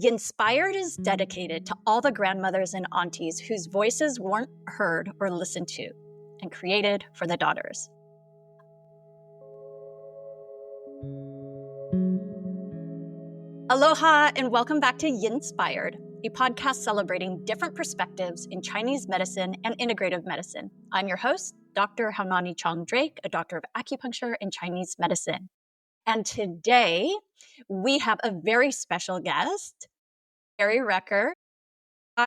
Inspired is dedicated to all the grandmothers and aunties whose voices weren't heard or listened to, and created for the daughters. Aloha and welcome back to Inspired, a podcast celebrating different perspectives in Chinese medicine and integrative medicine. I'm your host, Dr. Haunani Chong Drake, a doctor of acupuncture and Chinese medicine. And today we have a very special guest, Sherri Rucker.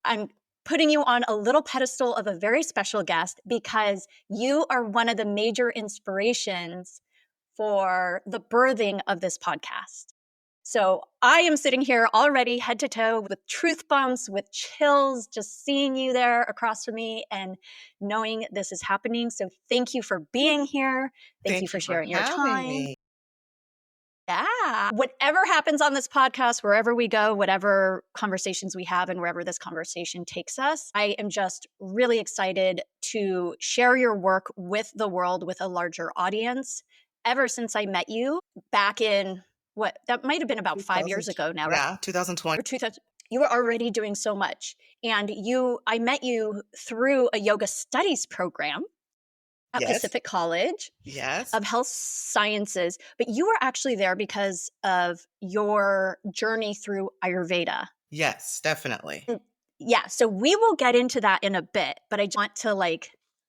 I'm putting you on a little pedestal of a very special guest because you are one of the major inspirations for the birthing of this podcast. So I am sitting here already head to toe with truth bumps, with chills, just seeing you there across from me and knowing this is happening. So thank you for being here. Thank you for sharing your time. Me. Yeah. Whatever happens on this podcast, wherever we go, whatever conversations we have and wherever this conversation takes us, I am just really excited to share your work with the world, with a larger audience. Ever since I met you back in that might have been about 5 years ago now, right? Yeah, 2020. Or 2000, you were already doing so much. And I met you through a yoga studies program at Pacific College of Health Sciences. But you were actually there because of your journey through Ayurveda. Yes, definitely. Yeah. So we will get into that in a bit, but I want to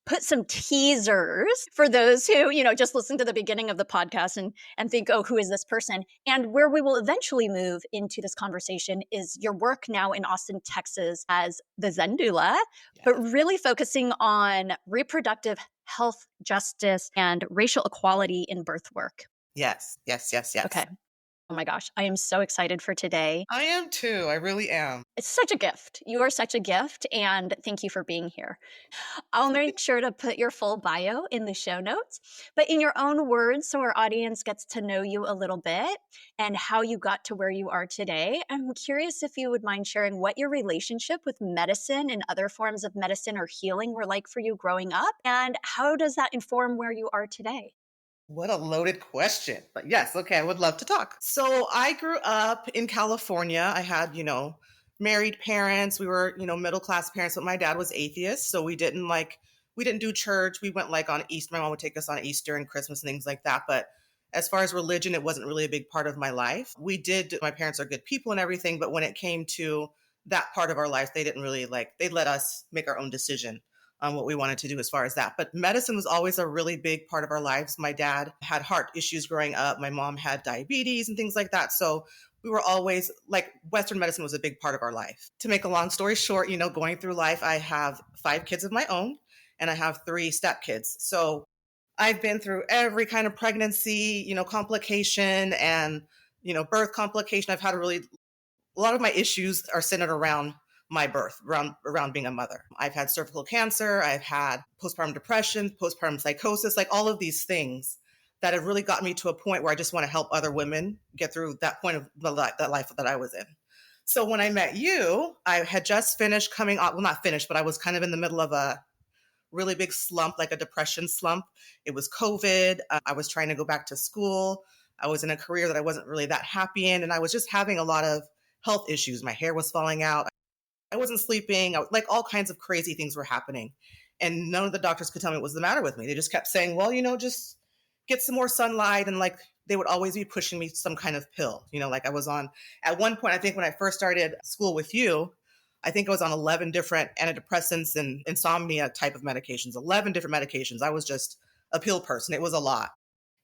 put some teasers for those who, just listen to the beginning of the podcast and think, oh, who is this person? And where we will eventually move into this conversation is your work now in Austin, Texas as the Zen Doula, but really focusing on reproductive health justice and racial equality in birth work. Yes. Okay. Oh my gosh, I am so excited for today. I am too. I really am. It's such a gift. You are such a gift, and thank you for being here. I'll make sure to put your full bio in the show notes, but in your own words, so our audience gets to know you a little bit and how you got to where you are today. I'm curious if you would mind sharing what your relationship with medicine and other forms of medicine or healing were like for you growing up, and how does that inform where you are today? What a loaded question. But yes, okay, I would love to talk. So I grew up in California. I had, married parents. We were, middle-class parents, but my dad was atheist. So we didn't do church. We went on Easter. My mom would take us on Easter and Christmas and things like that. But as far as religion, it wasn't really a big part of my life. My parents are good people and everything. But when it came to that part of our life, they didn't really they let us make our own decision on what we wanted to do as far as that. But medicine was always a really big part of our lives. My dad had heart issues growing up. My mom had diabetes and things like that. So we were always Western medicine was a big part of our life. To make a long story short, going through life, I have 5 kids of my own and I have 3 stepkids. So I've been through every kind of pregnancy, complication and, birth complication. I've had a lot of my issues are centered around my birth, around being a mother. I've had cervical cancer. I've had postpartum depression, postpartum psychosis, all of these things that have really gotten me to a point where I just want to help other women get through that point of that life that I was in. So when I met you, I had just finished coming out, well, not finished, but I was kind of in the middle of a really big slump, like a depression slump. It was COVID. I was trying to go back to school. I was in a career that I wasn't really that happy in. And I was just having a lot of health issues. My hair was falling out. I wasn't sleeping. All kinds of crazy things were happening. And none of the doctors could tell me what was the matter with me. They just kept saying, well, just get some more sunlight. And they would always be pushing me some kind of pill. I was on, at one point, I think when I first started school with you, I think I was on 11 different antidepressants and insomnia type of medications, 11 different medications. I was just a pill person. It was a lot.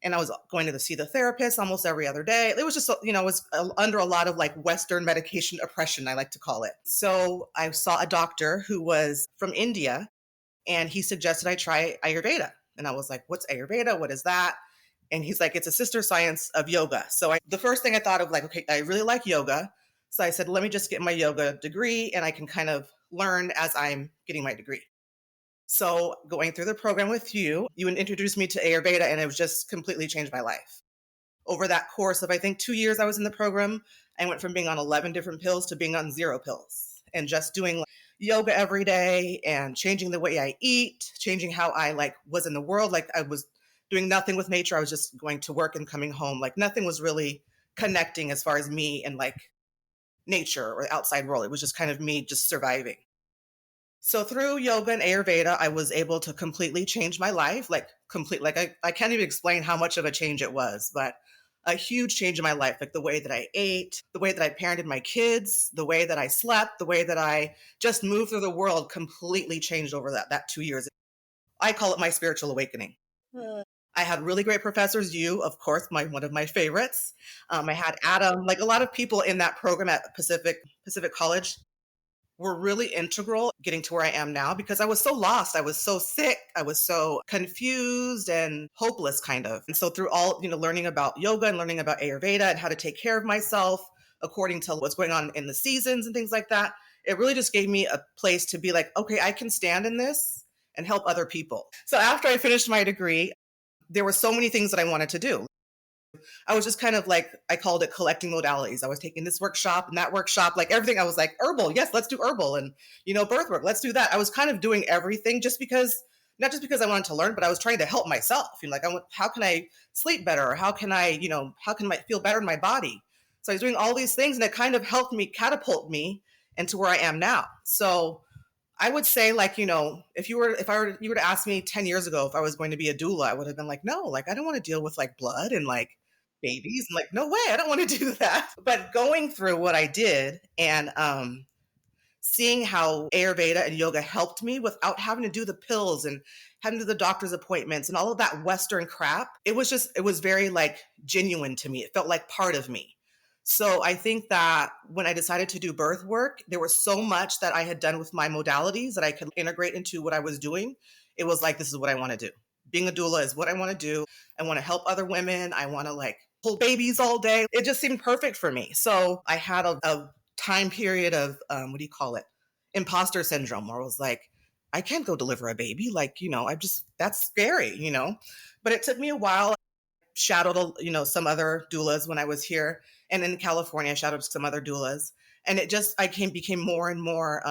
And I was going to see the therapist almost every other day. It was just, it was under a lot of Western medication oppression, I like to call it. So I saw a doctor who was from India and he suggested I try Ayurveda. And I was like, what's Ayurveda? What is that? And he's like, it's a sister science of yoga. So the first thing I thought of okay, I really like yoga. So I said, let me just get my yoga degree and I can kind of learn as I'm getting my degree. So going through the program with you introduced me to Ayurveda and it was just completely changed my life. Over that course of, I think 2 years I was in the program, I went from being on 11 different pills to being on 0 pills and just doing yoga every day and changing the way I eat, changing how I was in the world. I was doing nothing with nature. I was just going to work and coming home. Nothing was really connecting as far as me and nature or the outside world. It was just kind of me just surviving. So through yoga and Ayurveda, I was able to completely change my life, like complete, like I can't even explain how much of a change it was, but a huge change in my life, like the way that I ate, the way that I parented my kids, the way that I slept, the way that I just moved through the world completely changed over that 2 years. I call it my spiritual awakening. I had really great professors. You, of course, one of my favorites. I had Adam, like a lot of people in that program at Pacific College were really integral getting to where I am now because I was so lost. I was so sick. I was so confused and hopeless kind of. And so through all, learning about yoga and learning about Ayurveda and how to take care of myself according to what's going on in the seasons and things like that, it really just gave me a place to be like, okay, I can stand in this and help other people. So after I finished my degree, there were so many things that I wanted to do. I was just kind of like, I called it collecting modalities. I was taking this workshop and that workshop, like everything. I was like, herbal, yes, let's do herbal. And, birth work, let's do that. I was kind of doing everything not just because I wanted to learn, but I was trying to help myself. How can I sleep better? Or how can I feel better in my body? So I was doing all these things and it kind of helped me catapult me into where I am now. So I would say, if you were to ask me 10 years ago if I was going to be a doula, I would have been like, no, like I don't want to deal with like blood and like babies. I'm like, no way, I don't want to do that. But going through what I did and seeing how Ayurveda and yoga helped me without having to do the pills and having to do the doctor's appointments and all of that Western crap, it was very like genuine to me. It felt like part of me. So I think that when I decided to do birth work, there was so much that I had done with my modalities that I could integrate into what I was doing. It was like, this is what I want to do. Being a doula is what I want to do. I want to help other women. I want to like hold babies all day. It just seemed perfect for me. So I had a time period of, imposter syndrome where I was like, I can't go deliver a baby. Like, that's scary, but it took me a while. Shadowed, some other doulas when I was here. And in California, I shadowed some other doulas. And I became more and more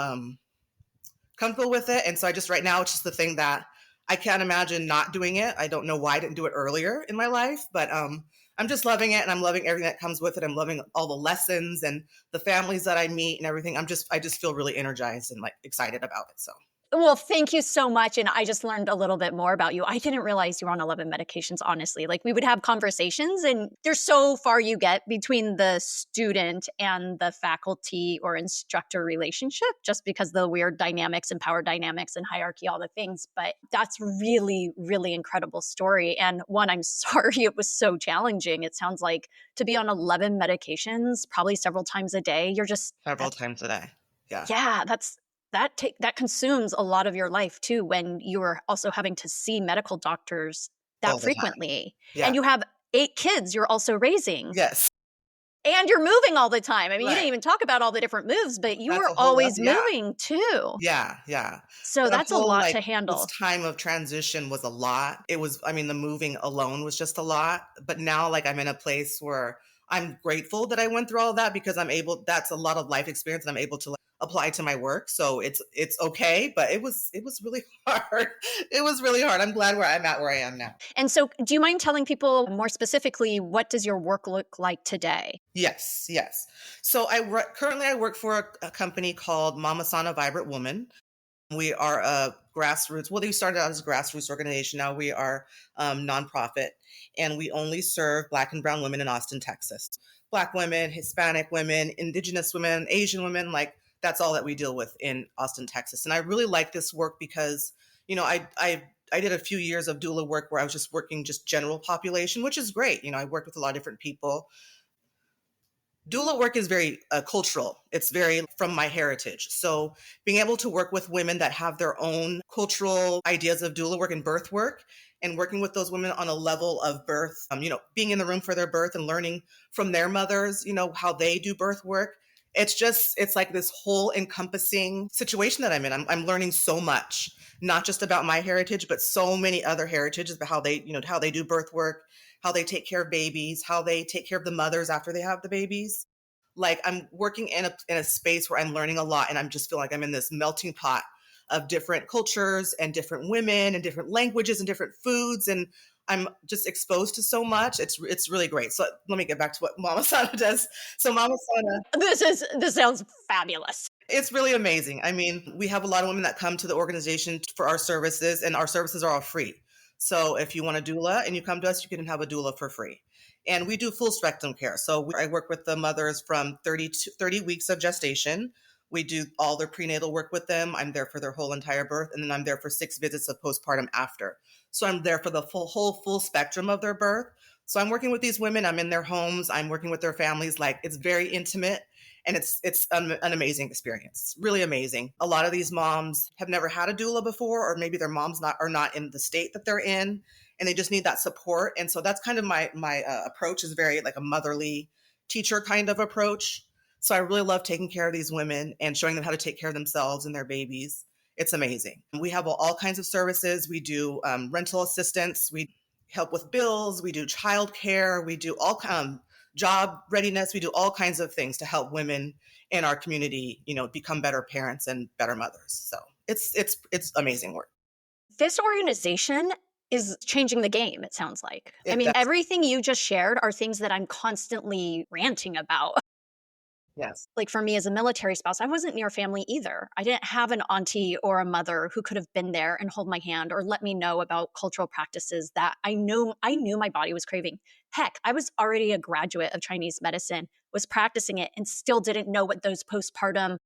comfortable with it. And so right now, it's just the thing that I can't imagine not doing it. I don't know why I didn't do it earlier in my life, but I'm just loving it. And I'm loving everything that comes with it. I'm loving all the lessons and the families that I meet and everything. I just feel really energized and like excited about it. So. Well, thank you so much. And I just learned a little bit more about you. I didn't realize you were on 11 medications, honestly. Like we would have conversations and there's so far you get between the student and the faculty or instructor relationship just because the weird dynamics and power dynamics and hierarchy, all the things. But that's really, really incredible story. And one, I'm sorry it was so challenging. It sounds like to be on 11 medications, probably several times a day, several times a day. Yeah. Yeah, that consumes a lot of your life too when you are also having to see medical doctors that frequently. Yeah. And you have 8 kids you're also raising. Yes. And you're moving all the time. I mean, you didn't even talk about all the different moves, but you were always moving too. Yeah. So that's a lot to handle. This time of transition was a lot. It was, the moving alone was just a lot. But now I'm in a place where I'm grateful that I went through all of that because that's a lot of life experience and I'm able to apply to my work. So it's okay, but it was really hard. It was really hard. I'm glad I'm at where I am now. And so do you mind telling people more specifically, what does your work look like today? Yes. So currently I work for a company called Mama Sana Vibrant Woman. We are a grassroots. Well, we started out as a grassroots organization. Now we are nonprofit, and we only serve Black and Brown women in Austin, Texas. Black women, Hispanic women, Indigenous women, Asian women, that's all that we deal with in Austin, Texas. And I really like this work because, I did a few years of doula work where I was just working general population, which is great. I worked with a lot of different people. Doula work is very cultural. It's very from my heritage. So being able to work with women that have their own cultural ideas of doula work and birth work and working with those women on a level of birth, being in the room for their birth and learning from their mothers, how they do birth work. It's like this whole encompassing situation that I'm in. I'm learning so much, not just about my heritage, but so many other heritages about how they do birth work, how they take care of babies, how they take care of the mothers after they have the babies. I'm working in a space where I'm learning a lot and I'm just feel like I'm in this melting pot of different cultures and different women and different languages and different foods. And I'm just exposed to so much. It's really great. So let me get back to what Mama Sana does. So Mama Sana, This sounds fabulous. it's really amazing. I mean, we have a lot of women that come to the organization for our services, and our services are all free. So if you want a doula and you come to us, you can have a doula for free. And we do full spectrum care. So I work with the mothers from 30 weeks of gestation. We do all their prenatal work with them. I'm there for their whole entire birth. And then I'm there for 6 visits of postpartum after. So I'm there for the full spectrum of their birth. So I'm working with these women. I'm in their homes. I'm working with their families. Like, it's very intimate. And it's an amazing experience, really amazing. A lot of these moms have never had a doula before, or maybe their moms are not in the state that they're in, and they just need that support. And so that's kind of my approach, is very like a motherly teacher kind of approach. So I really love taking care of these women and showing them how to take care of themselves and their babies. It's amazing. We have all kinds of services. We do rental assistance. We help with bills. We do childcare. We do all job readiness. We do all kinds of things to help women in our community, become better parents and better mothers. So it's amazing work. This organization is changing the game, it sounds like. I mean, Does. everything you just shared are things that I'm constantly ranting about. Yes. Like, for me as a military spouse, I wasn't near family either. I didn't have an auntie or a mother who could have been there and hold my hand or let me know about cultural practices that I knew my body was craving. Heck, I was already a graduate of Chinese medicine, was practicing it, and still didn't know what those postpartum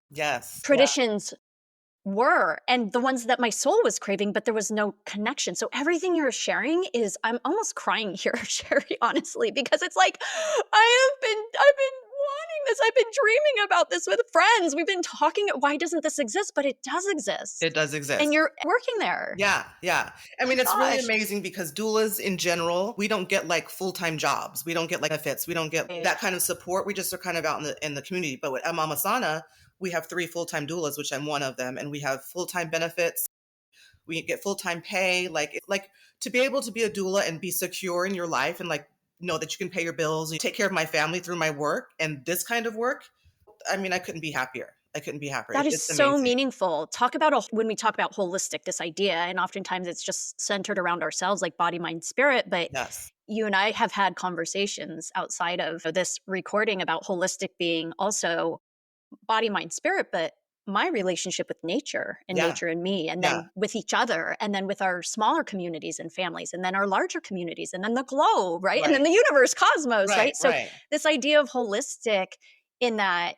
traditions were, and the ones that my soul was craving, but there was no connection. So everything you're sharing is, I'm almost crying here, Sherri, honestly, because it's like, I've been wanting this. I've been dreaming about this with friends. We've been talking, why doesn't this exist? But it does exist. It does exist. And you're working there. Yeah. I mean, it's really amazing because doulas in general, we don't get like full-time jobs. We don't get like benefits. We don't get that kind of support. We just are kind of out in the community. But at Mama Sana, we have 3 full-time doulas, which I'm one of them. And we have full-time benefits. We get full-time pay. Like to be able to be a doula and be secure in your life and like know that you can pay your bills, you take care of my family through my work and this kind of work. I mean, I couldn't be happier. That is so meaningful. When we talk about holistic, this idea, and oftentimes it's just centered around ourselves, like body, mind, spirit. But yes. You and I have had conversations outside of this recording about holistic being also body, mind, spirit, but my relationship with nature and nature and me, and then with each other, and then with our smaller communities and families, and then our larger communities, and then the globe, right? And then the universe, cosmos, right? So this idea of holistic, in that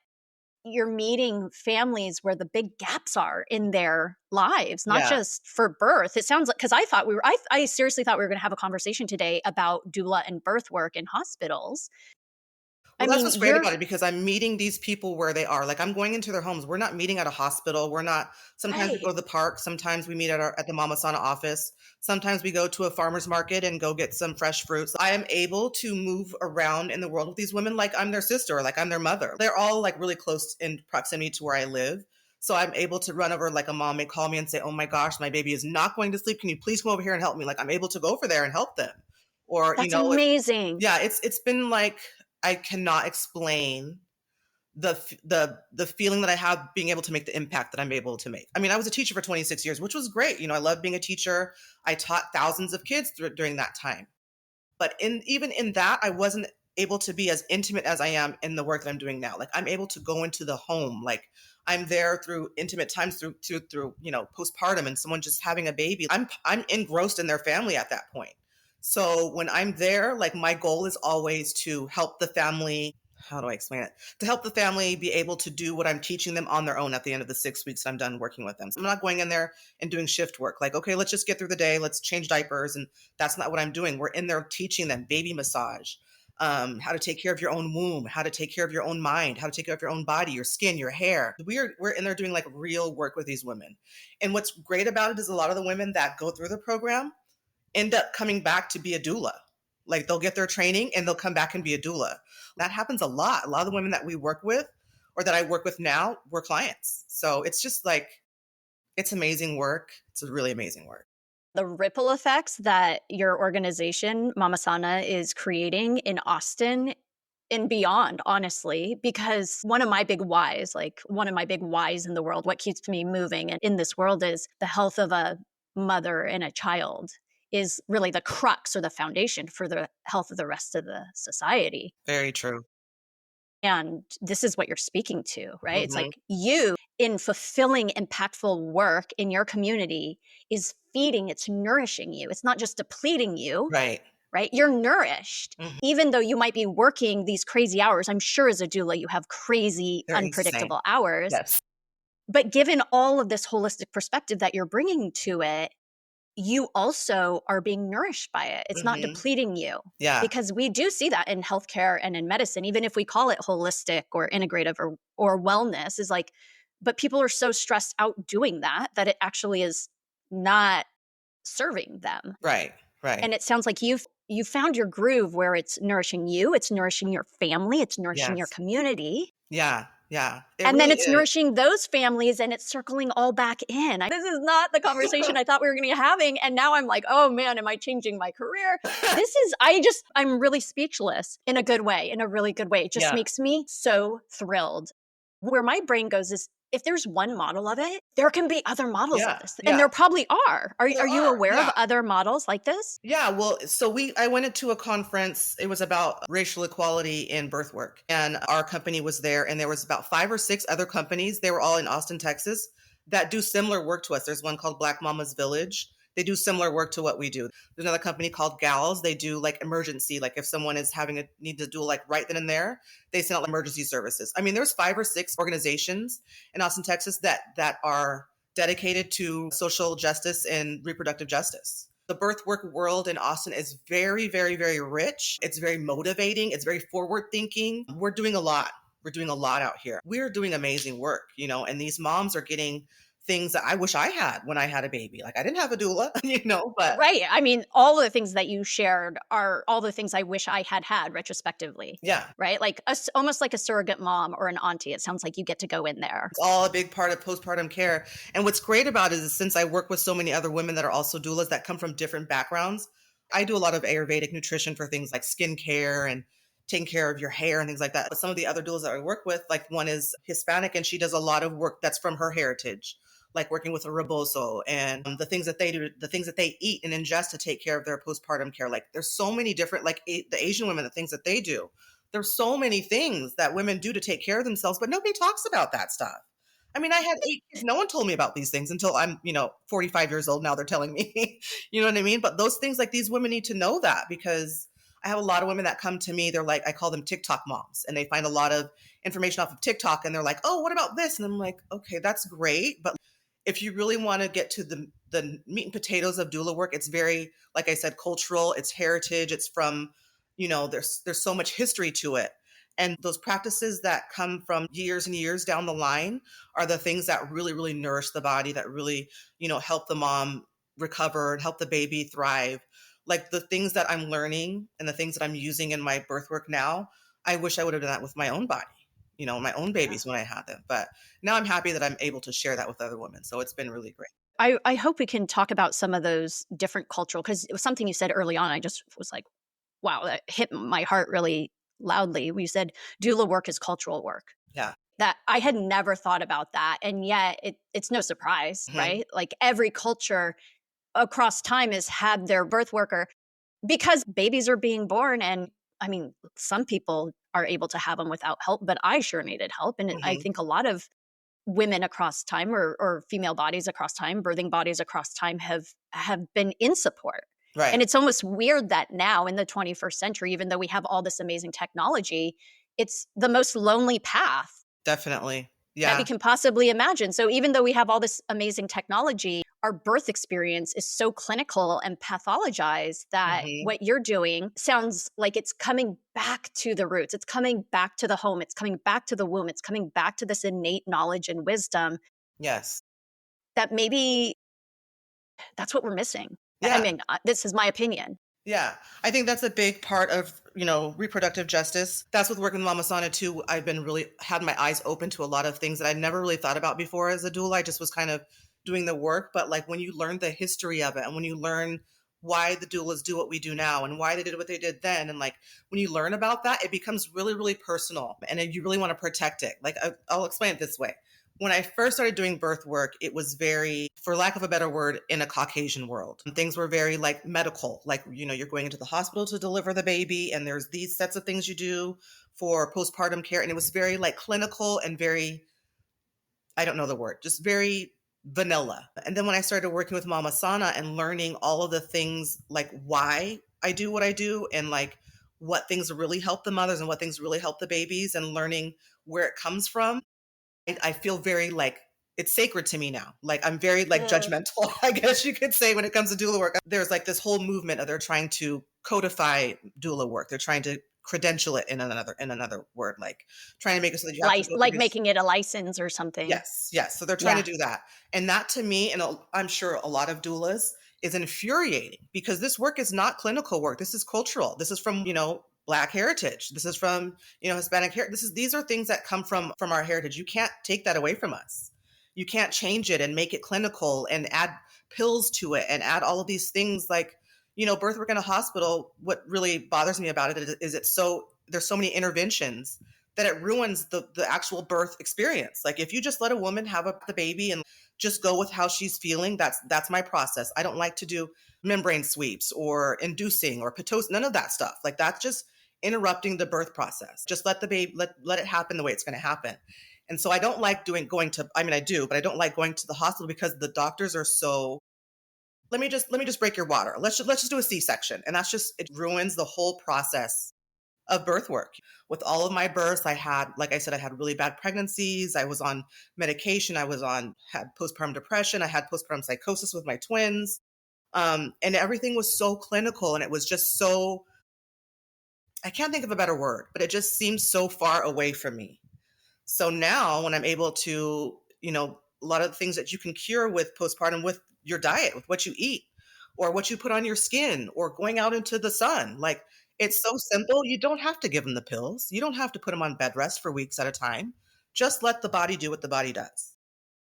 you're meeting families where the big gaps are in their lives, not just for birth. It sounds like, because I seriously thought we were going to have a conversation today about doula and birth work in hospitals. Well, that's what's great about it, because I'm meeting these people where they are. Like, I'm going into their homes. We're not meeting at a hospital. We're not. Sometimes we go to the park. Sometimes we meet at the Mama Sana office. Sometimes we go to a farmer's market and go get some fresh fruits. I am able to move around in the world with these women like I'm their sister or like I'm their mother. They're all like really close in proximity to where I live. So I'm able to run over, like a mom may call me and say, oh my gosh, my baby is not going to sleep. Can you please come over here and help me? Like, I'm able to go over there and help them. Or, that's amazing. It's been like, I cannot explain the feeling that I have being able to make the impact that I'm able to make. I mean, I was a teacher for 26 years, which was great. I love being a teacher. I taught thousands of kids during that time. But even in that, I wasn't able to be as intimate as I am in the work that I'm doing now. Like, I'm able to go into the home. Like, I'm there through intimate times through postpartum and someone just having a baby. I'm engrossed in their family at that point. So when I'm there, like, my goal is always to help the family. How do I explain it? To help the family be able to do what I'm teaching them on their own at the end of the 6 weeks that I'm done working with them. So I'm not going in there and doing shift work. Like, okay, let's just get through the day. Let's change diapers. And that's not what I'm doing. We're in there teaching them baby massage, how to take care of your own womb, how to take care of your own mind, how to take care of your own body, your skin, your hair. We're in there doing like real work with these women. And what's great about it is a lot of the women that go through the program end up coming back to be a doula. Like, they'll get their training and they'll come back and be a doula. That happens a lot. A lot of the women that we work with, or that I work with now, were clients. So it's just like, it's amazing work. It's a really amazing work. The ripple effects that your organization, Mama Sana, is creating in Austin and beyond, honestly, because one of my big whys in the world, what keeps me moving in this world, is the health of a mother and a child is really the crux or the foundation for the health of the rest of the society. Very true. And this is what you're speaking to, right? It's Mhm. like you, in fulfilling impactful work in your community, is feeding, it's nourishing you. It's not just depleting you, Right. right? You're nourished. Mhm. Even though you might be working these crazy hours, I'm sure as a doula, you have crazy, They're insane. unpredictable hours. Yes. But given all of this holistic perspective that you're bringing to it, you also are being nourished by it. It's not Mhm. depleting you. Yeah. Because we do see that in healthcare and in medicine, even if we call it holistic or integrative or wellness, is like, but people are so stressed out doing that it actually is not serving them. Right. Right. And it sounds like you found your groove where it's nourishing you, it's nourishing your family, it's nourishing your Yes. community. Yeah. Yeah. It And then really it's is. nourishing those families and it's circling all back in. This is not the conversation I thought we were going to be having. And now I'm like, oh man, am I changing my career? I'm really speechless in a good way, in a really good way. It just Yeah. makes me so thrilled. Where my brain goes is, if there's one model of it, there can be other models of Yeah. this. Yeah. And there probably are. Are There you are. aware of Yeah. other models like this? Yeah, well, so I went into a conference. It was about racial equality in birth work, and our company was there, and there was about 5 or 6 other companies. They were all in Austin, Texas, that do similar work to us. There's one called Black Mama's Village. They do similar work to what we do. There's another company called Gals. They do like emergency, like if someone is having a need to do like right then and there, they send out emergency services. I mean, there's 5 or 6 organizations in Austin, Texas that are dedicated to social justice and reproductive justice. The birth work world in Austin is very, very, very rich. It's very motivating. It's very forward thinking. We're doing a lot. We're doing a lot out here. We're doing amazing work, and these moms are getting things that I wish I had when I had a baby. Like I didn't have a doula, but Right. I mean, all the things that you shared are all the things I wish I had retrospectively. yeah, Right. Like almost like a surrogate mom or an auntie. It sounds like you get to go in there. it's all a big part of postpartum care. And what's great about it is since I work with so many other women that are also doulas that come from different backgrounds, I do a lot of Ayurvedic nutrition for things like skincare and taking care of your hair and things like that. But some of the other doulas that I work with, like one is Hispanic and she does a lot of work that's from her heritage, like working with a rebozo and the things that they do, the things that they eat and ingest to take care of their postpartum care. Like there's so many different, like the Asian women, the things that they do. There's so many things that women do to take care of themselves, but nobody talks about that stuff. I mean, I had 8 kids. No one told me about these things until I'm, 45 years old. Now they're telling me, you know what I mean? But those things, like these women need to know that because I have a lot of women that come to me. They're like, I call them TikTok moms, and they find a lot of information off of TikTok and they're like, oh, what about this? And I'm like, okay, that's great. But if you really want to get to the meat and potatoes of doula work, it's very, like I said, cultural, it's heritage, it's from, there's so much history to it. And those practices that come from years and years down the line are the things that really, really nourish the body, that really, help the mom recover and help the baby thrive. Like the things that I'm learning and the things that I'm using in my birth work now, I wish I would have done that with my own body, my own babies when I had them. But now I'm happy that I'm able to share that with other women. So it's been really great. I hope we can talk about some of those different cultural, because it was something you said early on. I just was like, wow, that hit my heart really loudly. We said doula work is cultural work. Yeah. That I had never thought about that. And yet it's no surprise, Mhm. right? Like every culture across time has had their birth worker because babies are being born. And I mean, some people are able to have them without help, but I sure needed help. And I Mhm. think a lot of women across time or female bodies across time, birthing bodies across time have been in support. Right. And it's almost weird that now in the 21st century, even though we have all this amazing technology, it's the most lonely path Definitely. that Yeah. we can possibly imagine. So even though we have all this amazing technology, our birth experience is so clinical and pathologized that Mhm. what you're doing sounds like it's coming back to the roots. It's coming back to the home. It's coming back to the womb. It's coming back to this innate knowledge and wisdom Yes. that maybe that's what we're missing. I Yeah. mean, this is my opinion. Yeah. I think that's a big part of, reproductive justice. That's with working with Mama Sana too. I've been really had my eyes open to a lot of things that I never really thought about before as a doula. I just was kind of doing the work. But like when you learn the history of it and when you learn why the doulas do what we do now and why they did what they did then. And like when you learn about that, it becomes really, really personal and then you really want to protect it. Like I'll explain it this way. When I first started doing birth work, it was very for lack of a better word, in a Caucasian world. Things were very like medical, like, you're going into the hospital to deliver the baby, and there's these sets of things you do for postpartum care. And it was very like clinical and very, I don't know the word, just very vanilla. And then when I started working with Mama Sana and learning all of the things, like why I do what I do, and like what things really help the mothers and what things really help the babies, and learning where it comes from, I feel very like it's sacred to me now. Like I'm very like judgmental, I guess you could say, when it comes to doula work. There's like this whole movement of they're trying to codify doula work. They're trying to credential it in another word, like trying to make it so that you have to go Like through this. making it a license or something. Yes, yes. So they're trying Yeah. to do that. And that to me, and I'm sure a lot of doulas, is infuriating, because this work is not clinical work. This is cultural. This is from, Black heritage. This is from, Hispanic heritage. These are things that come from our heritage. You can't take that away from us. You can't change it and make it clinical and add pills to it and add all of these things like, birth work in a hospital. What really bothers me about it is there's so many interventions that it ruins the actual birth experience. Like if you just let a woman have the baby and just go with how she's feeling, that's my process. I don't like to do membrane sweeps or inducing or pitocin, none of that stuff. Like that's just interrupting the birth process. Just let the baby, let it happen the way it's going to happen. And so I don't like I do, but I don't like going to the hospital because the doctors are so, let me just break your water. Let's just do a C-section. And it ruins the whole process of birth work. With all of my births, I had really bad pregnancies. I was on medication. Had postpartum depression. I had postpartum psychosis with my twins. And everything was so clinical, and it was just so, I can't think of a better word, but it just seems so far away from me. So now when I'm able to, a lot of the things that you can cure with postpartum with your diet, with what you eat or what you put on your skin or going out into the sun, like it's so simple. You don't have to give them the pills. You don't have to put them on bed rest for weeks at a time. Just let the body do what the body does.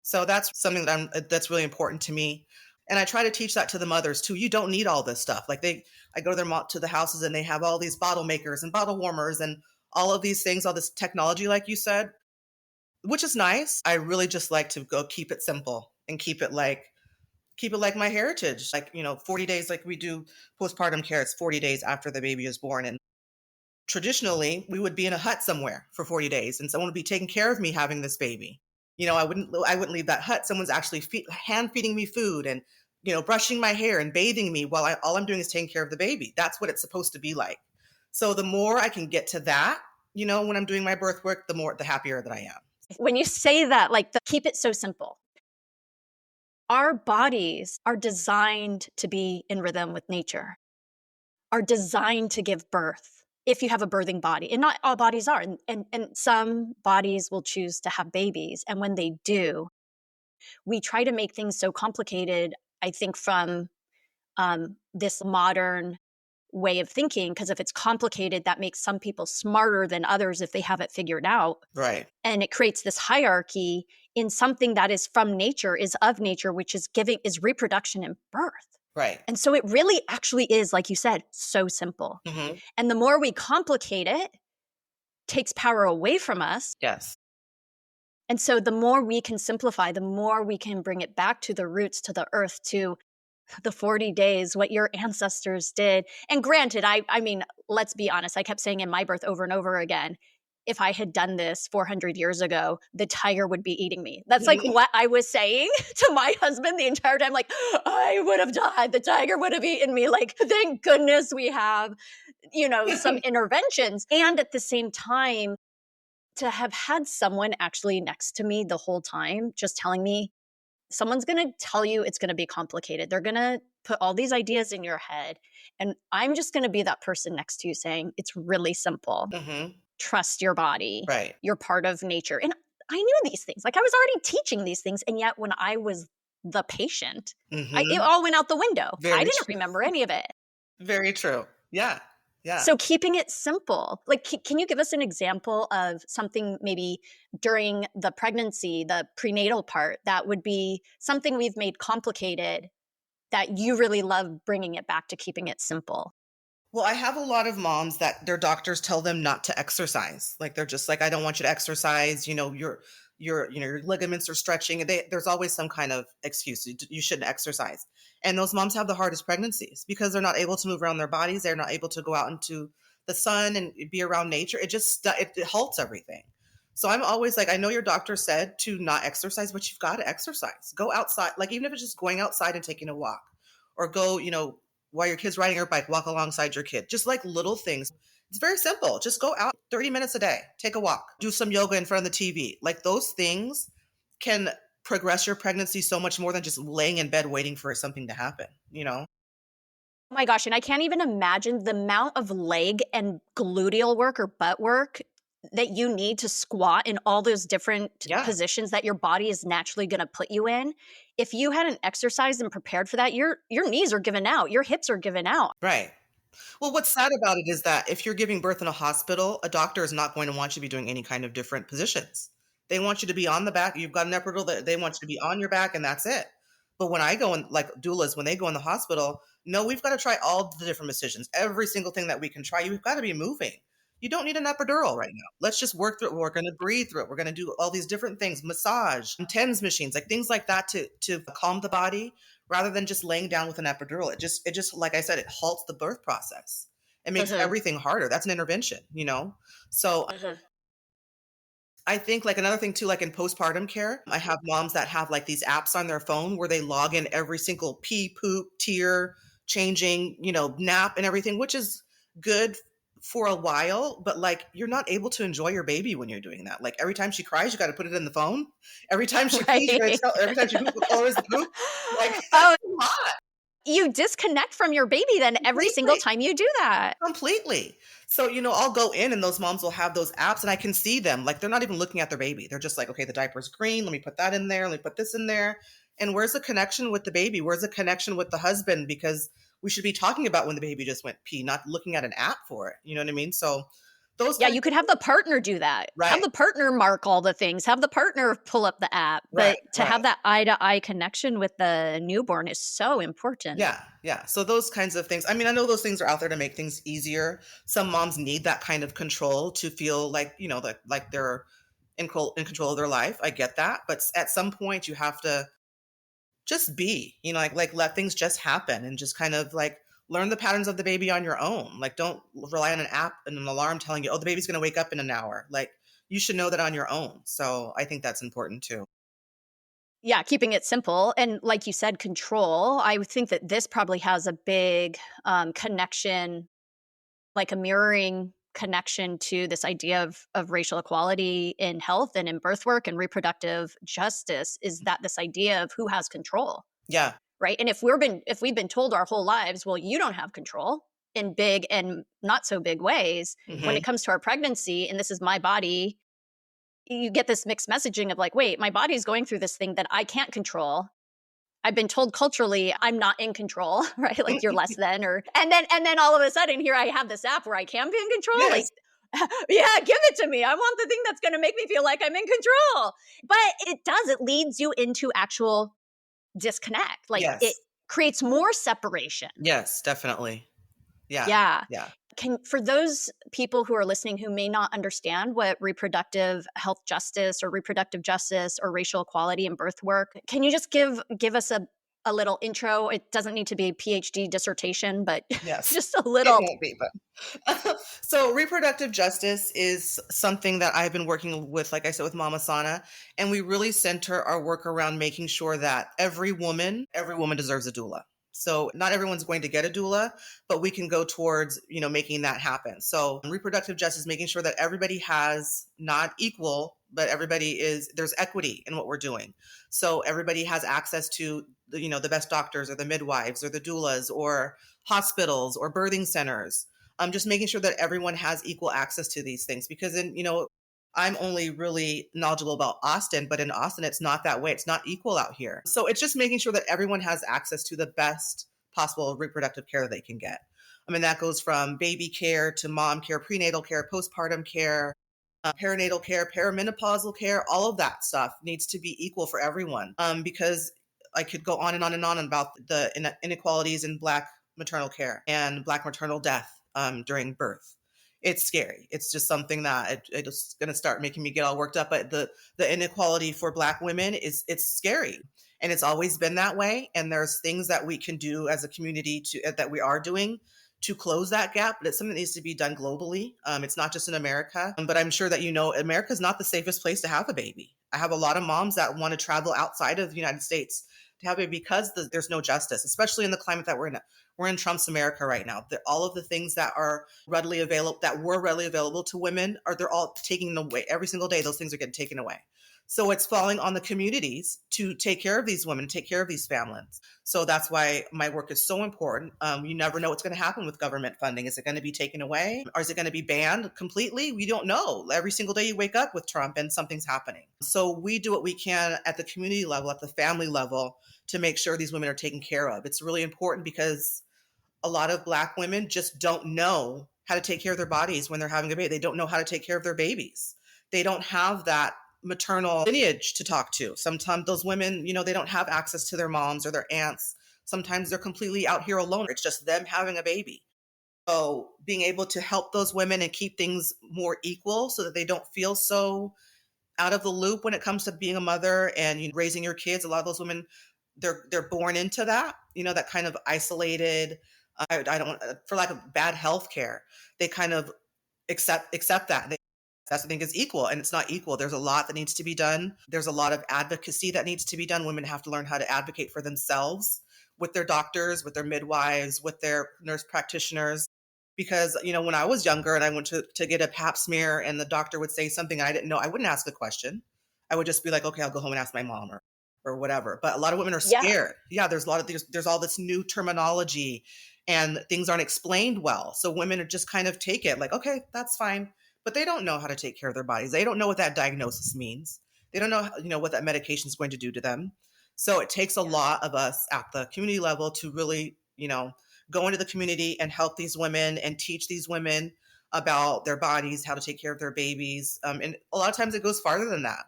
So that's something that's really important to me. And I try to teach that to the mothers too. You don't need all this stuff. Like I go to the houses and they have all these bottle makers and bottle warmers and all of these things, all this technology, like you said, which is nice. I really just like to go keep it simple and keep it like my heritage. Like, 40 days, like we do postpartum care. It's 40 days after the baby is born. And traditionally we would be in a hut somewhere for 40 days and someone would be taking care of me having this baby. I wouldn't leave that hut. Someone's actually hand feeding me food and, brushing my hair and bathing me while all I'm doing is taking care of the baby. That's what it's supposed to be like. So the more I can get to that, when I'm doing my birth work, the happier that I am. When you say that, keep it so simple. Our bodies are designed to be in rhythm with nature, are designed to give birth if you have a birthing body. And not all bodies are. And some bodies will choose to have babies. And when they do, we try to make things so complicated, I think, from this modern way of thinking, because if it's complicated, that makes some people smarter than others if they have it figured out. Right. And it creates this hierarchy in something that is from nature, is of nature, which is reproduction and birth. Right. And so it really actually is, like you said, so simple. Mm-hmm. And the more we complicate it, takes power away from us. Yes. And so the more we can simplify, the more we can bring it back to the roots, to the earth, to the 40 days, what your ancestors did. And granted, I mean, let's be honest, I kept saying in my birth over and over again, if I had done this 400 years ago, the tiger would be eating me. That's like what I was saying to my husband the entire time. Like, I would have died. The tiger would have eaten me. Like, thank goodness we have, some interventions. And at the same time, to have had someone actually next to me the whole time, just telling me, someone's going to tell you it's going to be complicated. They're going to put all these ideas in your head. And I'm just going to be that person next to you saying, it's really simple. Mm-hmm. Trust your body. Right. You're part of nature. And I knew these things. Like I was already teaching these things. And yet when I was the patient, it all went out the window. I didn't remember any of it. Very true. Yeah. Yeah. So keeping it simple, like, can you give us an example of something maybe during the pregnancy, the prenatal part, that would be something we've made complicated that you really love bringing it back to keeping it simple? Well, I have a lot of moms that their doctors tell them not to exercise. Like they're just like, I don't want you to exercise. your ligaments are stretching. There's always some kind of excuse. You shouldn't exercise. And those moms have the hardest pregnancies because they're not able to move around their bodies. They're not able to go out into the sun and be around nature. It halts everything. So I'm always like, I know your doctor said to not exercise, but you've got to exercise. Go outside. Like, even if it's just going outside and taking a walk, or go, while your kid's riding her bike, walk alongside your kid. Just like little things. It's very simple. Just go out 30 minutes a day, take a walk, do some yoga in front of the TV. Like, those things can progress your pregnancy so much more than just laying in bed waiting for something to happen, Oh my gosh, and I can't even imagine the amount of leg and gluteal work or butt work that you need to squat in all those different Yeah. positions that your body is naturally going to put you in. If you hadn't exercised and prepared for that, your knees are giving out, your hips are giving out. Right. Well, what's sad about it is that if you're giving birth in a hospital, a doctor is not going to want you to be doing any kind of different positions. They want you to be on the back. You've got an epidural, that they want you to be on your back, and that's it. But when I go in, like doulas, when they go in the hospital, no, we've got to try all the different positions, every single thing that we can try. You've got to be moving. You don't need an epidural right now. Let's just work through it. We're going to breathe through it. We're going to do all these different things, massage, TENS machines, like things like that to calm the body, rather than just laying down with an epidural. It just, like I said, it halts the birth process. It makes everything harder. That's an intervention. So I think, like, another thing too, like in postpartum care, I have moms that have like these apps on their phone where they log in every single pee, poop, tear, changing, nap and everything, which is good for a while, but like, you're not able to enjoy your baby when you're doing that. Like, every time she cries, you got to put it in the phone. Every time she pees, you got to tell, every time she poops, what color is the poop? Like, Oh, that's a lot. you disconnect from your baby then every single Completely. time you do that. Completely. So, I'll go in and those moms will have those apps and I can see them. Like, they're not even looking at their baby. They're just like, okay, the diaper's green. Let me put that in there. Let me put this in there. And where's the connection with the baby? Where's the connection with the husband? Because we should be talking about when the baby just went pee, not looking at an app for it. You know what I mean? So those Yeah, kind you of could have the partner do that. Right. Have the partner mark all the things. Have the partner pull up the app. Right, But to have that eye-to-eye connection with the newborn is so important. Yeah. So those kinds of things. I mean, I know those things are out there to make things easier. Some moms need that kind of control to feel like, like they're in control of their life. I get that. But at some point you have to just be, like let things just happen and just kind of like learn the patterns of the baby on your own. Like, don't rely on an app and an alarm telling you, oh, the baby's going to wake up in an hour. Like, you should know that on your own. So I think that's important too. Yeah, keeping it simple. And like you said, control. I would think that this probably has a big connection, like a mirroring connection to this idea of racial equality in health and in birth work and reproductive justice, is that this idea of who has control. Yeah. Right. And if we've been told our whole lives, well, you don't have control in big and not so big ways, when it comes to our pregnancy, and this is my body, you get this mixed messaging of like, wait, my body's going through this thing that I can't control. I've been told culturally I'm not in control, right? Like, you're less than, and then all of a sudden here I have this app where I can be in control. Yes. Like, yeah, give it to me. I want the thing that's going to make me feel like I'm in control. But it leads you into actual disconnect. Like, it Yes. creates more separation. Yes, definitely. Yeah. Yeah. Yeah. For those people who are listening who may not understand what reproductive health justice or reproductive justice or racial equality in birth work, can you just give us a little intro? It doesn't need to be a PhD dissertation, but Yes. just a It little. won't be, but so reproductive justice is something that I've been working with, like I said, with Mama Sana, and we really center our work around making sure that every woman deserves a doula. So not everyone's going to get a doula, but we can go towards, making that happen. So reproductive justice, making sure that everybody has, not equal, but there's equity in what we're doing. So everybody has access to, the best doctors or the midwives or the doulas or hospitals or birthing centers. Just making sure that everyone has equal access to these things, because I'm only really knowledgeable about Austin, but in Austin, it's not that way. It's not equal out here. So it's just making sure that everyone has access to the best possible reproductive care that they can get. I mean, that goes from baby care to mom care, prenatal care, postpartum care, perinatal care, perimenopausal care. All of that stuff needs to be equal for everyone, because I could go on and on and on about the inequalities in Black maternal care and Black maternal death during birth. it's scary. It's just something that it's going to start making me get all worked up. But the inequality for Black women it's scary, and it's always been that way. And there's things that we can do as a community that we are doing to close that gap. But it's something that needs to be done globally. It's not just in America. But I'm sure that America is not the safest place to have a baby. I have a lot of moms that want to travel outside of the United States to have it because there's no justice, especially in the climate that we're in. We're in Trump's America right now. All of the things that are readily available, that were readily available to women, they're all taken away. Every single day, those things are getting taken away. So it's falling on the communities to take care of these women, take care of these families. So that's why my work is so important. You never know what's going to happen with government funding. Is it going to be taken away, or is it going to be banned completely? We don't know. Every single day you wake up with Trump and something's happening. So we do what we can at the community level, at the family level, to make sure these women are taken care of. It's really important because a lot of Black women just don't know how to take care of their bodies when they're having a baby. They don't know how to take care of their babies. They don't have that maternal lineage to talk to. Sometimes those women, they don't have access to their moms or their aunts. Sometimes they're completely out here alone. It's just them having a baby. So being able to help those women and keep things more equal so that they don't feel so out of the loop when it comes to being a mother and raising your kids. A lot of those women, they're born into that, that kind of isolated, I don't, for lack of bad health care, they kind of accept that. That's the thing is equal, and it's not equal. There's a lot that needs to be done. There's a lot of advocacy that needs to be done. Women have to learn how to advocate for themselves with their doctors, with their midwives, with their nurse practitioners. Because, when I was younger and I went to get a pap smear and the doctor would say something I didn't know, I wouldn't ask a question. I would just be like, okay, I'll go home and ask my mom or whatever. But a lot of women are scared. Yeah, there's all this new terminology and things aren't explained well. So women are just kind of take it like, okay, that's fine. But they don't know how to take care of their bodies. They don't know what that diagnosis means. They don't know, what that medication is going to do to them. So it takes a lot of us at the community level to really, go into the community and help these women and teach these women about their bodies, how to take care of their babies. And a lot of times it goes farther than that,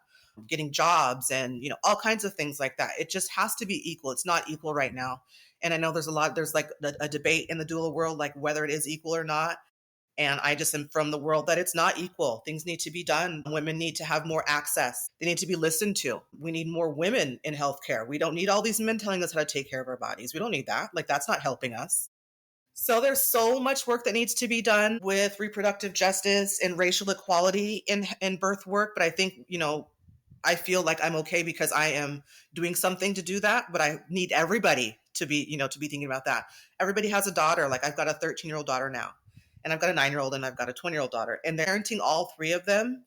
getting jobs and, all kinds of things like that. It just has to be equal. It's not equal right now. And I know there's like a debate in the doula world, like whether it is equal or not. And I just am from the world that it's not equal. Things need to be done. Women need to have more access. They need to be listened to. We need more women in healthcare. We don't need all these men telling us how to take care of our bodies. We don't need that. Like, that's not helping us. So there's so much work that needs to be done with reproductive justice and racial equality in birth work. But I think, I feel like I'm okay because I am doing something to do that. But I need everybody to be thinking about that. Everybody has a daughter. Like, I've got a 13-year-old daughter now. And I've got a 9-year-old and I've got a 20-year-old daughter. And parenting all three of them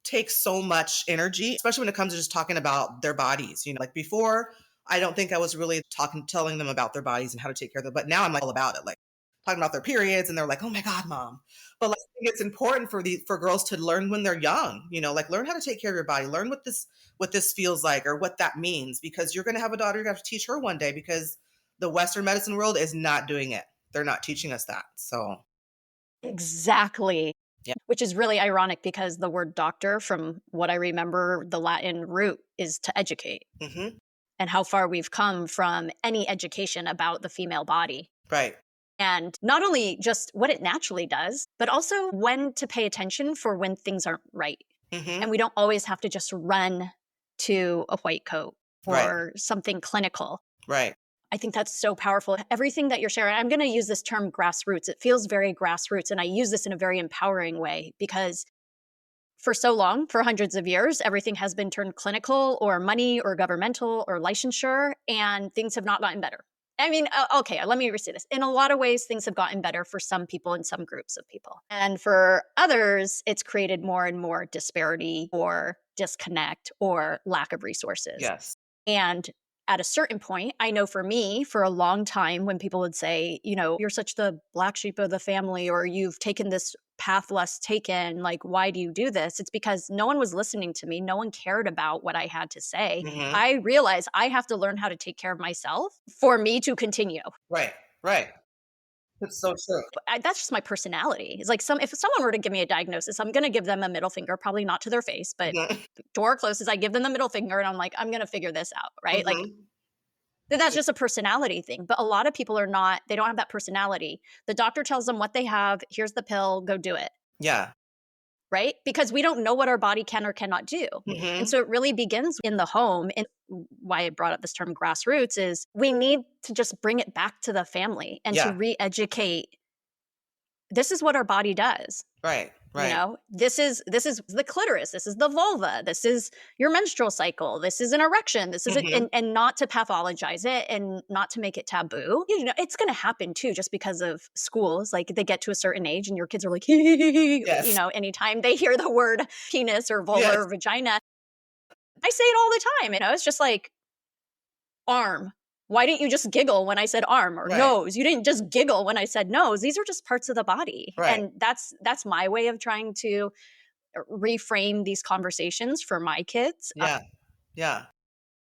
takes so much energy, especially when it comes to just talking about their bodies. Like before, I don't think I was really telling them about their bodies and how to take care of them. But now I'm like all about it, like talking about their periods. And they're like, oh my God, mom. But like, I think it's important for girls to learn when they're young, like learn how to take care of your body, learn what this feels like or what that means, because you're going to have a daughter, you're going to have to teach her one day, because the Western medicine world is not doing it. They're not teaching us that. So. Exactly. Yeah. Which is really ironic because the word doctor, from what I remember, the Latin root is to educate. Mm-hmm. And how far we've come from any education about the female body. Right. And not only just what it naturally does, but also when to pay attention for when things aren't right. Mm-hmm. And we don't always have to just run to a white coat or something clinical. Right. I think that's so powerful. Everything that you're sharing, I'm going to use this term grassroots. It feels very grassroots. And I use this in a very empowering way because for so long, for hundreds of years, everything has been turned clinical or money or governmental or licensure, and things have not gotten better. I mean, okay, let me restate this. In a lot of ways, things have gotten better for some people and some groups of people. And for others, it's created more and more disparity or disconnect or lack of resources. Yes. And at a certain point, I know for me, for a long time, when people would say, you're such the black sheep of the family, or you've taken this path less taken, like, why do you do this? It's because no one was listening to me. No one cared about what I had to say. Mm-hmm. I realized I have to learn how to take care of myself for me to continue. Right. That's so true. That's just my personality. It's like if someone were to give me a diagnosis, I'm going to give them a middle finger, probably not to their face, but door closes, I give them the middle finger and I'm like, I'm going to figure this out. Right. Mm-hmm. Like, That's just a personality thing. But a lot of people are not, they don't have that personality. The doctor tells them what they have. Here's the pill, go do it. Yeah. Right? Because we don't know what our body can or cannot do. And so it really begins in the home. And why I brought up this term grassroots is we need to just bring it back to the family and to re-educate. This is what our body does. Right. You know, this is the clitoris. This is the vulva. This is your menstrual cycle. This is an erection. This is and not to pathologize it and not to make it taboo. You know, it's going to happen too, just because of schools. Like they get to a certain age and your kids are like, you know, anytime they hear the word penis or vulva or vagina, I say it all the time. You know, it's just like arm. Why didn't you just giggle when I said arm or nose? You didn't just giggle when I said nose. These are just parts of the body. And that's my way of trying to reframe these conversations for my kids. Yeah.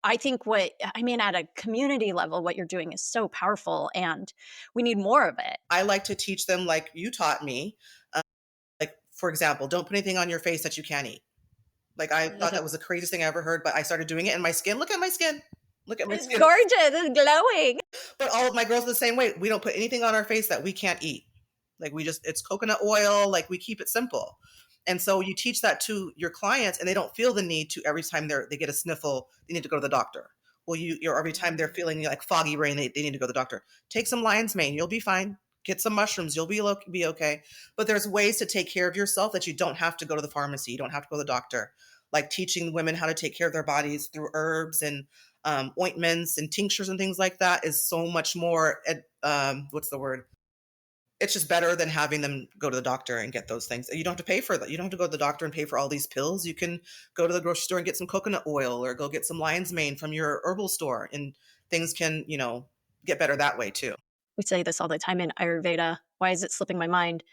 I think at a community level, what you're doing is so powerful and we need more of it. I like to teach them like you taught me. Like, for example, don't put anything on your face that you can't eat. Like, I thought that was the craziest thing I ever heard, but I started doing it and my skin, look at my skin. Look at my skin. It's gorgeous. It's glowing. But all of my girls are the same way. We don't put anything on our face that we can't eat. Like it's coconut oil. Like we keep it simple. And so you teach that to your clients and they don't feel the need to every time they get a sniffle, they need to go to the doctor. Well, every time they're feeling like foggy brain, they need to go to the doctor. Take some lion's mane. You'll be fine. Get some mushrooms. You'll be okay. But there's ways to take care of yourself that you don't have to go to the pharmacy. You don't have to go to the doctor. Like teaching women how to take care of their bodies through herbs and ointments and tinctures and things like that is so much more, what's the word? It's just better than having them go to the doctor and get those things. You don't have to pay for that. You don't have to go to the doctor and pay for all these pills. You can go to the grocery store and get some coconut oil or go get some lion's mane from your herbal store and things can, get better that way too. We say this all the time in Ayurveda. Why is it slipping my mind?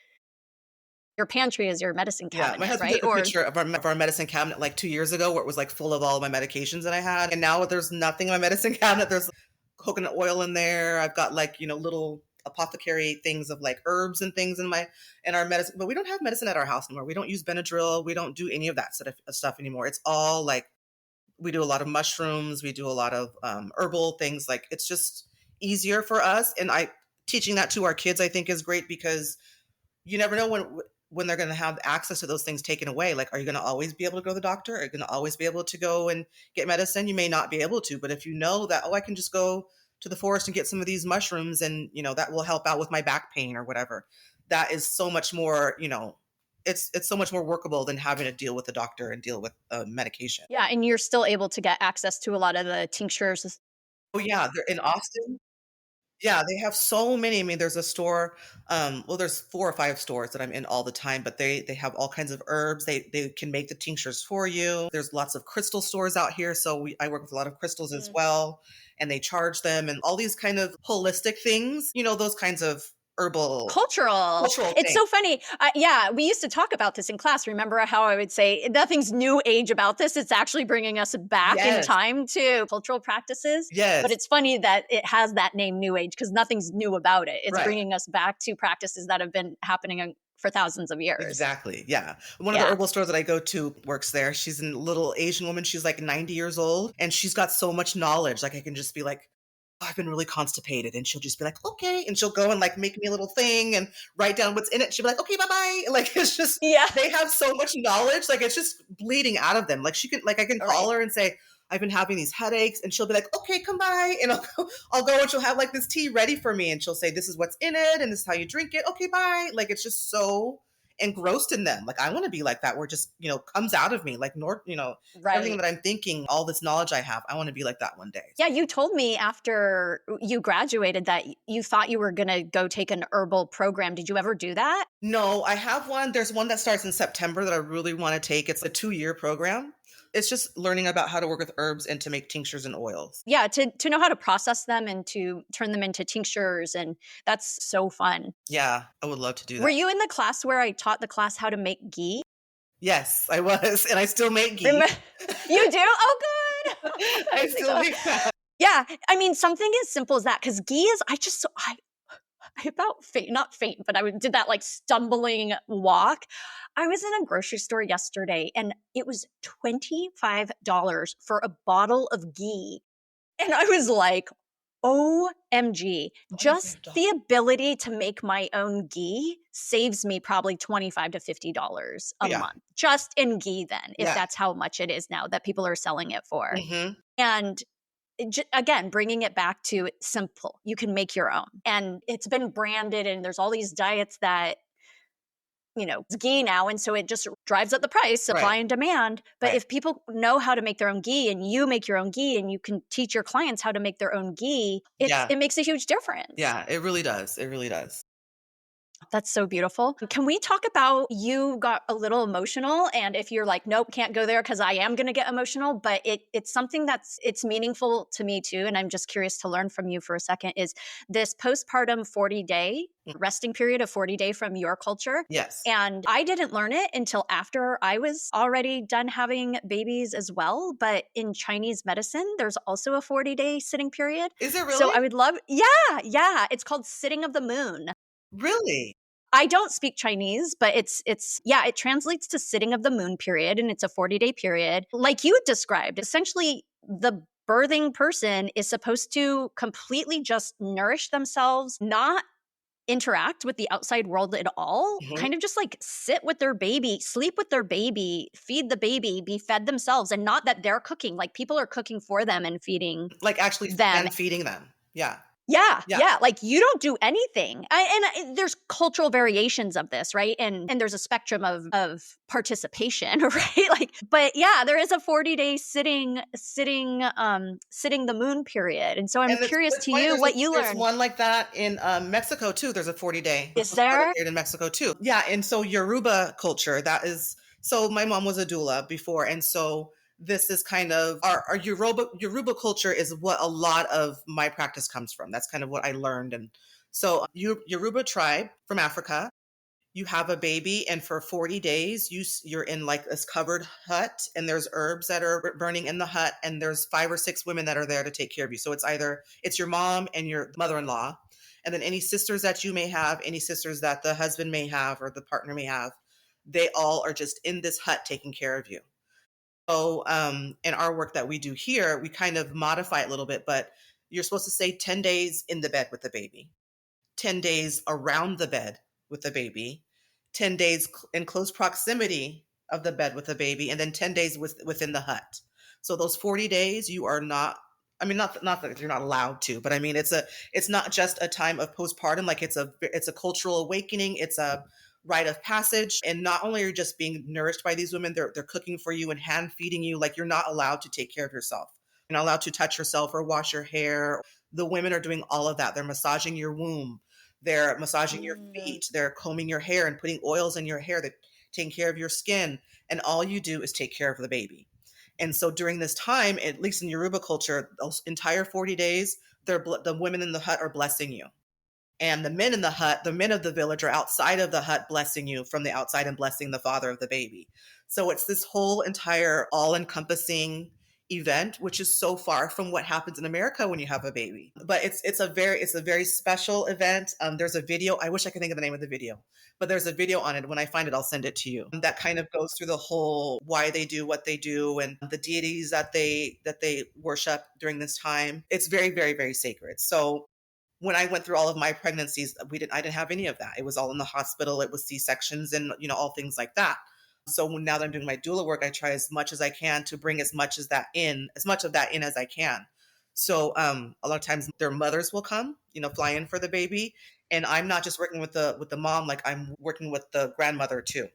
Your pantry is your medicine cabinet, my husband right? took a picture of our medicine cabinet like 2 years ago where it was like full of all my medications that I had. And now there's nothing in my medicine cabinet. There's coconut oil in there. I've got like, little apothecary things of like herbs and things in our medicine. But we don't have medicine at our house anymore. We don't use Benadryl. We don't do any of that sort of stuff anymore. It's all like, we do a lot of mushrooms. We do a lot of herbal things. Like it's just easier for us. And teaching that to our kids, I think is great because you never know when they're going to have access to those things taken away. Like, are you going to always be able to go to the doctor? Are you going to always be able to go and get medicine? You may not be able to, but if you know that, I can just go to the forest and get some of these mushrooms and, that will help out with my back pain or whatever. That is so much more, it's so much more workable than having to deal with the doctor and deal with medication. Yeah. And you're still able to get access to a lot of the tinctures. Oh yeah. They're in Austin. Yeah, they have so many. I mean, there's a store, there's 4 or 5 stores that I'm in all the time, but they have all kinds of herbs. They can make the tinctures for you. There's lots of crystal stores out here. So I work with a lot of crystals as well, and they charge them and all these kind of holistic things, those kinds of herbal cultural things. It's so funny. We used to talk about this in class. Remember how I would say nothing's new age about this. It's actually bringing us back in time to cultural practices. Yes. But it's funny that it has that name new age because nothing's new about it. It's bringing us back to practices that have been happening for thousands of years. Exactly. Yeah. One of the herbal stores that I go to works there. She's a little Asian woman. She's like 90 years old and she's got so much knowledge. Like I can just be like, I've been really constipated. And she'll just be like, okay. And she'll go and like make me a little thing and write down what's in it. She'll be like, okay, bye-bye. Like, it's just, they have so much knowledge. Like it's just bleeding out of them. Like I can call her and say, I've been having these headaches. And she'll be like, okay, come by. And I'll go and she'll have like this tea ready for me. And she'll say, this is what's in it. And this is how you drink it. Okay, bye. Like, it's just so engrossed in them. Like I want to be like that where it just, comes out of me, like, everything that I'm thinking, all this knowledge I have, I want to be like that one day. Yeah. You told me after you graduated that you thought you were going to go take an herbal program. Did you ever do that? No, I have one. There's one that starts in September that I really want to take. It's a 2-year program. It's just learning about how to work with herbs and to make tinctures and oils. Yeah, to know how to process them and to turn them into tinctures. And that's so fun. Yeah, I would love to do that. Were you in the class where I taught the class how to make ghee? Yes, I was. And I still make ghee. You do? Oh, good. I still make that. Yeah. I mean, something as simple as that. Because ghee is, I about not faint, but I did that like stumbling walk. I was in a grocery store yesterday and it was $25 for a bottle of ghee. And I was like, OMG, just $25. the ability to make my own ghee saves me probably $25 to $50 a Yeah. month, just in ghee then, if Yeah. that's how much it is now that people are selling it for. Mm-hmm. And again, bringing it back to it's simple. You can make your own. And it's been branded, and there's all these diets that, it's ghee now. And so it just drives up the price, supply Right. and demand. But Right. if people know how to make their own ghee, and you make your own ghee, and you can teach your clients how to make their own ghee, Yeah. it makes a huge difference. Yeah, it really does. It really does. That's so beautiful. Can we talk about, you got a little emotional, and if you're like, nope, can't go there because I am going to get emotional, but it's something it's meaningful to me too. And I'm just curious to learn from you for a second, is this postpartum 40-day resting period of 40-day from your culture. Yes. And I didn't learn it until after I was already done having babies as well. But in Chinese medicine, there's also a 40-day sitting period. Is it So really? I would love, yeah. It's called sitting of the moon. Really? I don't speak Chinese, but it translates to sitting of the moon period, and it's a 40-day period. Like you described, essentially the birthing person is supposed to completely just nourish themselves, not interact with the outside world at all, Mhm. kind of just like sit with their baby, sleep with their baby, feed the baby, be fed themselves, and not that they're cooking. Like people are cooking for them and feeding Like actually them. and feeding them. Yeah. Yeah, Yeah. yeah. Like you don't do anything. There's cultural variations of this, right? And there's a spectrum of participation, right? Like, but yeah, there is a 40-day sitting the moon period. And so I'm And curious it's to funny, you what you there's learned. one like that in Mexico too. There's a 40-day Is postpartum there? period in Mexico too. Yeah, and so Yoruba culture, so my mom was a doula before, and so this is kind of our Yoruba culture is what a lot of my practice comes from. That's kind of what I learned. And so Yoruba tribe from Africa, you have a baby, and for 40 days you're in like this covered hut, and there's herbs that are burning in the hut, and there's 5 or 6 women that are there to take care of you. So it's your mom and your mother-in-law, and then any sisters that you may have, any sisters that the husband may have or the partner may have, they all are just in this hut taking care of you. So in our work that we do here, we kind of modify it a little bit, but you're supposed to stay 10 days in the bed with the baby, 10 days around the bed with the baby, 10 days in close proximity of the bed with the baby, and then 10 days within the hut. So those 40 days, you are not, I mean, not that you're not allowed to, but I mean, it's not just a time of postpartum. Like it's a cultural awakening. It's a rite of passage. And not only are you just being nourished by these women, they're cooking for you and hand feeding you. Like you're not allowed to take care of yourself. You're not allowed to touch yourself or wash your hair. The women are doing all of that. They're massaging your womb. They're massaging your feet. They're combing your hair and putting oils in your hair. They're taking care of your skin. And all you do is take care of the baby. And so during this time, at least in Yoruba culture, those entire 40 days, the women in the hut are blessing you. And the men in the hut, the men of the village are outside of the hut blessing you from the outside and blessing the father of the baby. So it's this whole entire all-encompassing event, which is so far from what happens in America when you have a baby. But it's a very special event. There's a video. I wish I could think of the name of the video, but there's a video on it. When I find it, I'll send it to you. That kind of goes through the whole why they do what they do and the deities that they worship during this time. It's very sacred. So when I went through all of my pregnancies, I didn't have any of that. It was all in the hospital. It was C-sections and, all things like that. So now that I'm doing my doula work, I try as much as I can to bring as much of that in as I can. So a lot of times their mothers will come, fly in for the baby. And I'm not just working with the mom, like I'm working with the grandmother too.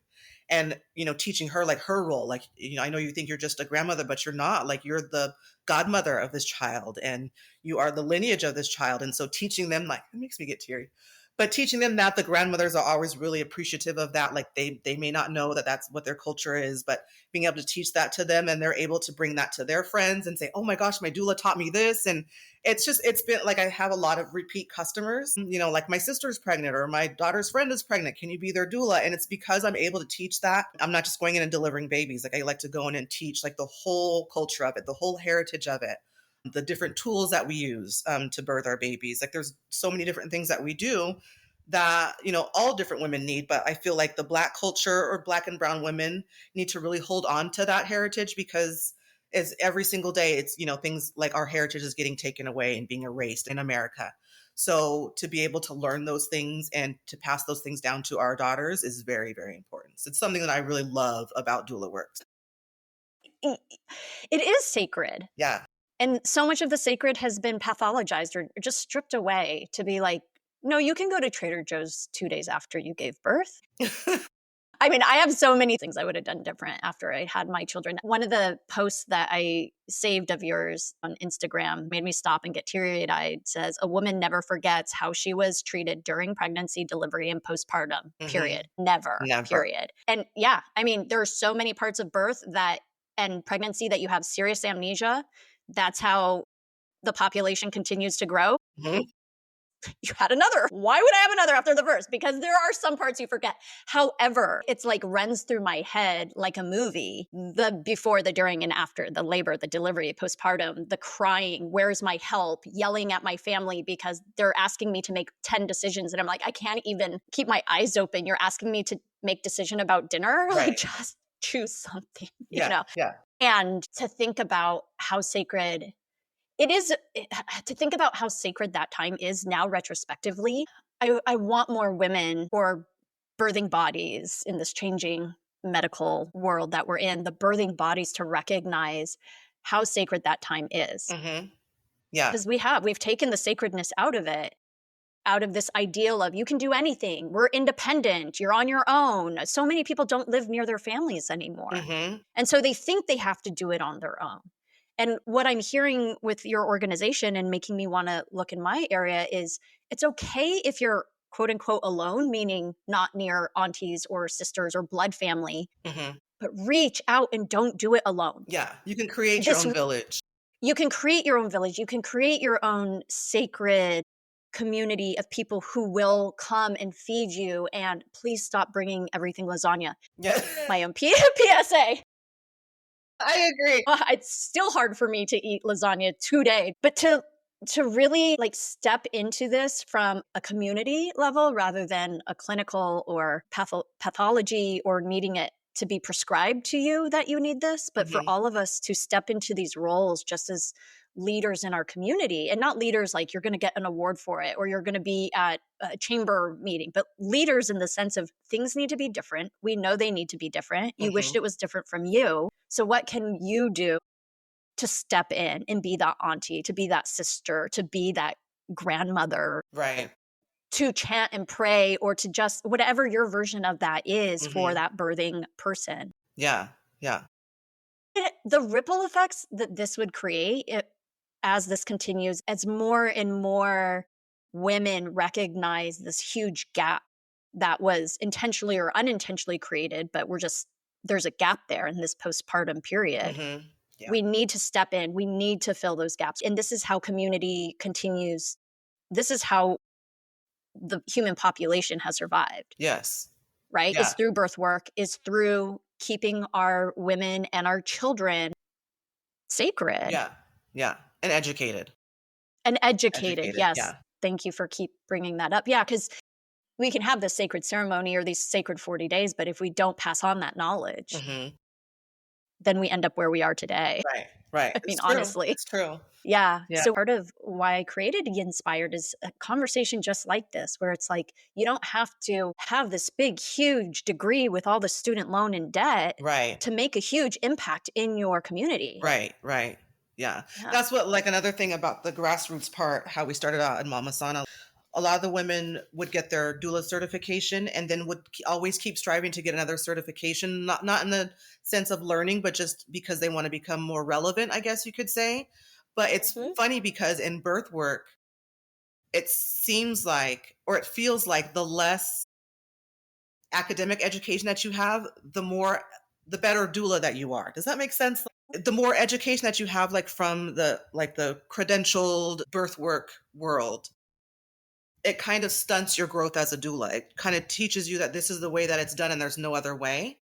And, teaching her like her role, like, I know you think you're just a grandmother, but you're not. Like you're the godmother of this child and you are the lineage of this child. And so teaching them, like, it makes me get teary, but teaching them that the grandmothers are always really appreciative of that. Like they may not know that that's what their culture is, but being able to teach that to them, and they're able to bring that to their friends and say, oh my gosh, my doula taught me this. And it's been like, I have a lot of repeat customers, like my sister's pregnant or my daughter's friend is pregnant. Can you be their doula? And it's because I'm able to teach that. I'm not just going in and delivering babies. Like I like to go in and teach like the whole culture of it, the whole heritage of it, the different tools that we use to birth our babies. Like there's so many different things that we do that, all different women need. But I feel like the Black culture or Black and brown women need to really hold on to that heritage because is every single day, it's, things like our heritage is getting taken away and being erased in America. So to be able to learn those things and to pass those things down to our daughters is very, very important. So it's something that I really love about doula work. It is sacred. Yeah. And so much of the sacred has been pathologized or just stripped away to be like, no, you can go to Trader Joe's 2 days after you gave birth. I mean, I have so many things I would have done different after I had my children. One of the posts that I saved of yours on Instagram made me stop and get teary-eyed. Says, a woman never forgets how she was treated during pregnancy, delivery, and postpartum, period. Never, period. And yeah, I mean, there are so many parts of birth and pregnancy that you have serious amnesia. That's how the population continues to grow. Mm-hmm. You had another. Why would I have another after the first? Because there are some parts you forget. However, it's like runs through my head like a movie. The before, the during, and after, the labor, the delivery, postpartum, the crying, where's my help, yelling at my family because they're asking me to make 10 decisions. And I'm like, I can't even keep my eyes open. You're asking me to make decision about dinner? Right. Like, just choose something, Yeah. And to think about how sacred it is, to think about how sacred that time is now retrospectively. I want more women or birthing bodies in this changing medical world that we're in, the birthing bodies to recognize how sacred that time is. Mm-hmm. Yeah. Because we've taken the sacredness out of it, out of this ideal of you can do anything. We're independent. You're on your own. So many people don't live near their families anymore. Mm-hmm. And so they think they have to do it on their own. And what I'm hearing with your organization and making me want to look in my area is it's okay if you're quote unquote alone, meaning not near aunties or sisters or blood family, but reach out and don't do it alone. Yeah. You can create your own village. You can create your own village. You can create your own sacred community of people who will come and feed you. And please stop bringing everything lasagna. Yeah. My own PSA. I agree. It's still hard for me to eat lasagna today, but to really like step into this from a community level rather than a clinical or pathology or needing it to be prescribed to you that you need this, but for all of us to step into these roles just as leaders in our community, and not leaders like you're going to get an award for it or you're going to be at a chamber meeting, but leaders in the sense of things need to be different. We know they need to be different. You wished it was different from you. So what can you do to step in and be that auntie, to be that sister, to be that grandmother, right? To chant and pray, or to just whatever your version of that is for that birthing person. Yeah. The ripple effects that this would create as this continues, as more and more women recognize this huge gap that was intentionally or unintentionally created, but there's a gap there in this postpartum period. Yeah. We need to step in. We need to fill those gaps. And this is how community continues. This is how the human population has survived. Yes. Right? Yeah. Is through birth work, is through keeping our women and our children sacred. Yeah. And educated. Yes. Yeah. Thank you for keep bringing that up. Yeah, because we can have this sacred ceremony or these sacred 40 days, but if we don't pass on that knowledge, then we end up where we are today. Right. I mean, honestly. It's true. Yeah. So part of why I created Inspired is a conversation just like this, where it's like, you don't have to have this big, huge degree with all the student loan and debt to make a huge impact in your community. Right. Yeah. That's what, like, another thing about the grassroots part, how we started out in Mama Sana. A lot of the women would get their doula certification and then would always keep striving to get another certification, not in the sense of learning, but just because they want to become more relevant, I guess you could say. But it's funny because in birth work, it seems like, or it feels like, the less academic education that you have, the better doula that you are. Does that make sense? The more education that you have, like from the credentialed birth work world, it kind of stunts your growth as a doula. It kind of teaches you that this is the way that it's done and there's no other way.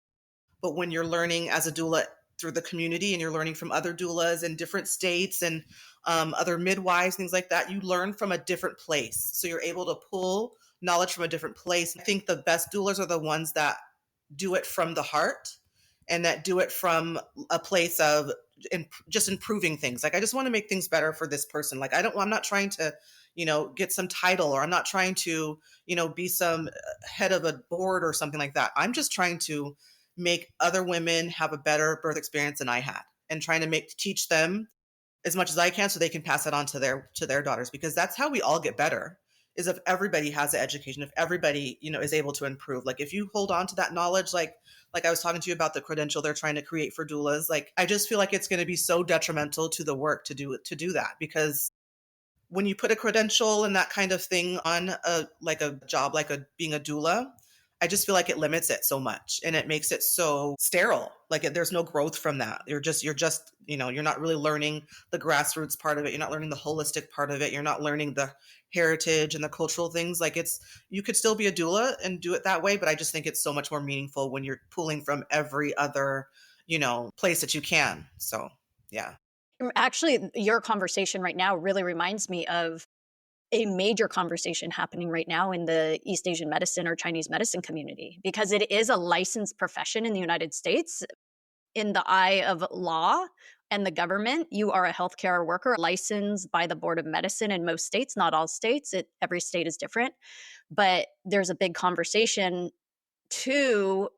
But when you're learning as a doula through the community and you're learning from other doulas in different states and other midwives, things like that, you learn from a different place. So you're able to pull knowledge from a different place. I think the best doulas are the ones that do it from the heart and that do it from a place of just improving things. Like, I just want to make things better for this person. Like, I'm not trying to, get some title, or I'm not trying to, be some head of a board or something like that. I'm just trying to make other women have a better birth experience than I had, and trying to teach them as much as I can so they can pass it on to their daughters, because that's how we all get better, is if everybody has the education, if everybody, is able to improve. Like, if you hold on to that knowledge, like I was talking to you about the credential they're trying to create for doulas, like, I just feel like it's going to be so detrimental to the work to do that, because when you put a credential and that kind of thing on a job, being a doula, I just feel like it limits it so much, and it makes it so sterile. Like, there's no growth from that. You're just, you're not really learning the grassroots part of it. You're not learning the holistic part of it. You're not learning the heritage and the cultural things. Like, you could still be a doula and do it that way, but I just think it's so much more meaningful when you're pulling from every other, place that you can. So, yeah. Actually, your conversation right now really reminds me of a major conversation happening right now in the East Asian medicine or Chinese medicine community, because it is a licensed profession in the United States. In the eye of law and the government, you are a healthcare worker licensed by the Board of Medicine in most states, not all states. Every state is different. But there's a big conversation too.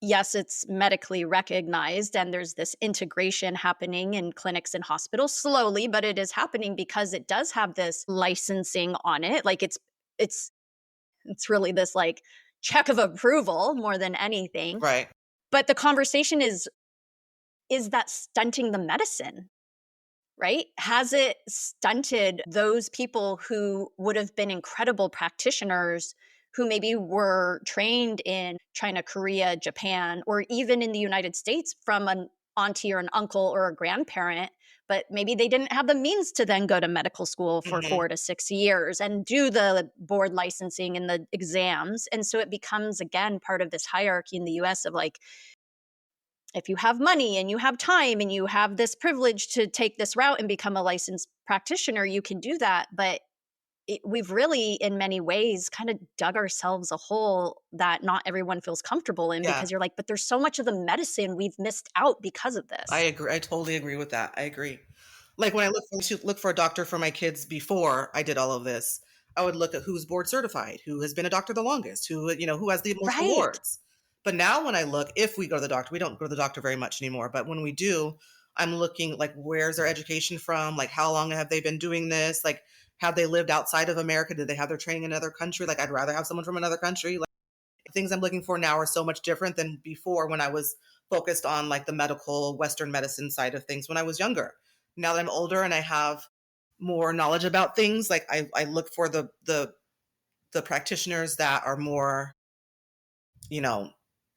Yes, it's medically recognized, and there's this integration happening in clinics and hospitals slowly, but it is happening because it does have this licensing on it. Like, it's really this like check of approval more than anything. Right. But the conversation is that stunting the medicine? Right? Has it stunted those people who would have been incredible practitioners, who maybe were trained in China, Korea, Japan, or even in the United States from an auntie or an uncle or a grandparent, but maybe they didn't have the means to then go to medical school for 4 to 6 years and do the board licensing and the exams. And so it becomes, again, part of this hierarchy in the US of like, if you have money and you have time and you have this privilege to take this route and become a licensed practitioner, you can do that. But we've really, in many ways, kind of dug ourselves a hole that not everyone feels comfortable in, because you're like, but there's so much of the medicine we've missed out because of this. I agree. I totally agree with that. I agree. Like, when I look for a doctor for my kids before I did all of this, I would look at who's board certified, who has been a doctor the longest, who has the most awards. But now when I look, if we go to the doctor, we don't go to the doctor very much anymore. But when we do, I'm looking like, where's their education from? Like, how long have they been doing this? Like, have they lived outside of America? Did they have their training in another country? Like, I'd rather have someone from another country. Like, things I'm looking for now are so much different than before, when I was focused on like the medical Western medicine side of things when I was younger. Now that I'm older and I have more knowledge about things, like, I look for the practitioners that are more,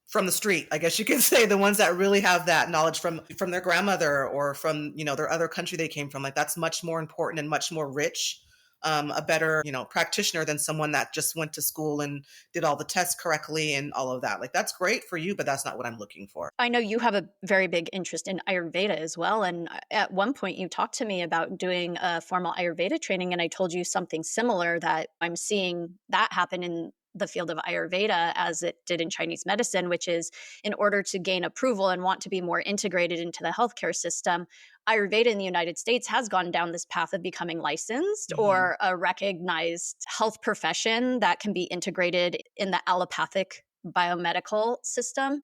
from the street, I guess you could say, the ones that really have that knowledge from their grandmother or from, their other country they came from. Like, that's much more important and much more rich, a better, practitioner than someone that just went to school and did all the tests correctly and all of that. Like, that's great for you, but that's not what I'm looking for. I know you have a very big interest in Ayurveda as well. And at one point you talked to me about doing a formal Ayurveda training, and I told you something similar, that I'm seeing that happen in the field of Ayurveda as it did in Chinese medicine, which is, in order to gain approval and want to be more integrated into the healthcare system, Ayurveda in the United States has gone down this path of becoming licensed or a recognized health profession that can be integrated in the allopathic biomedical system.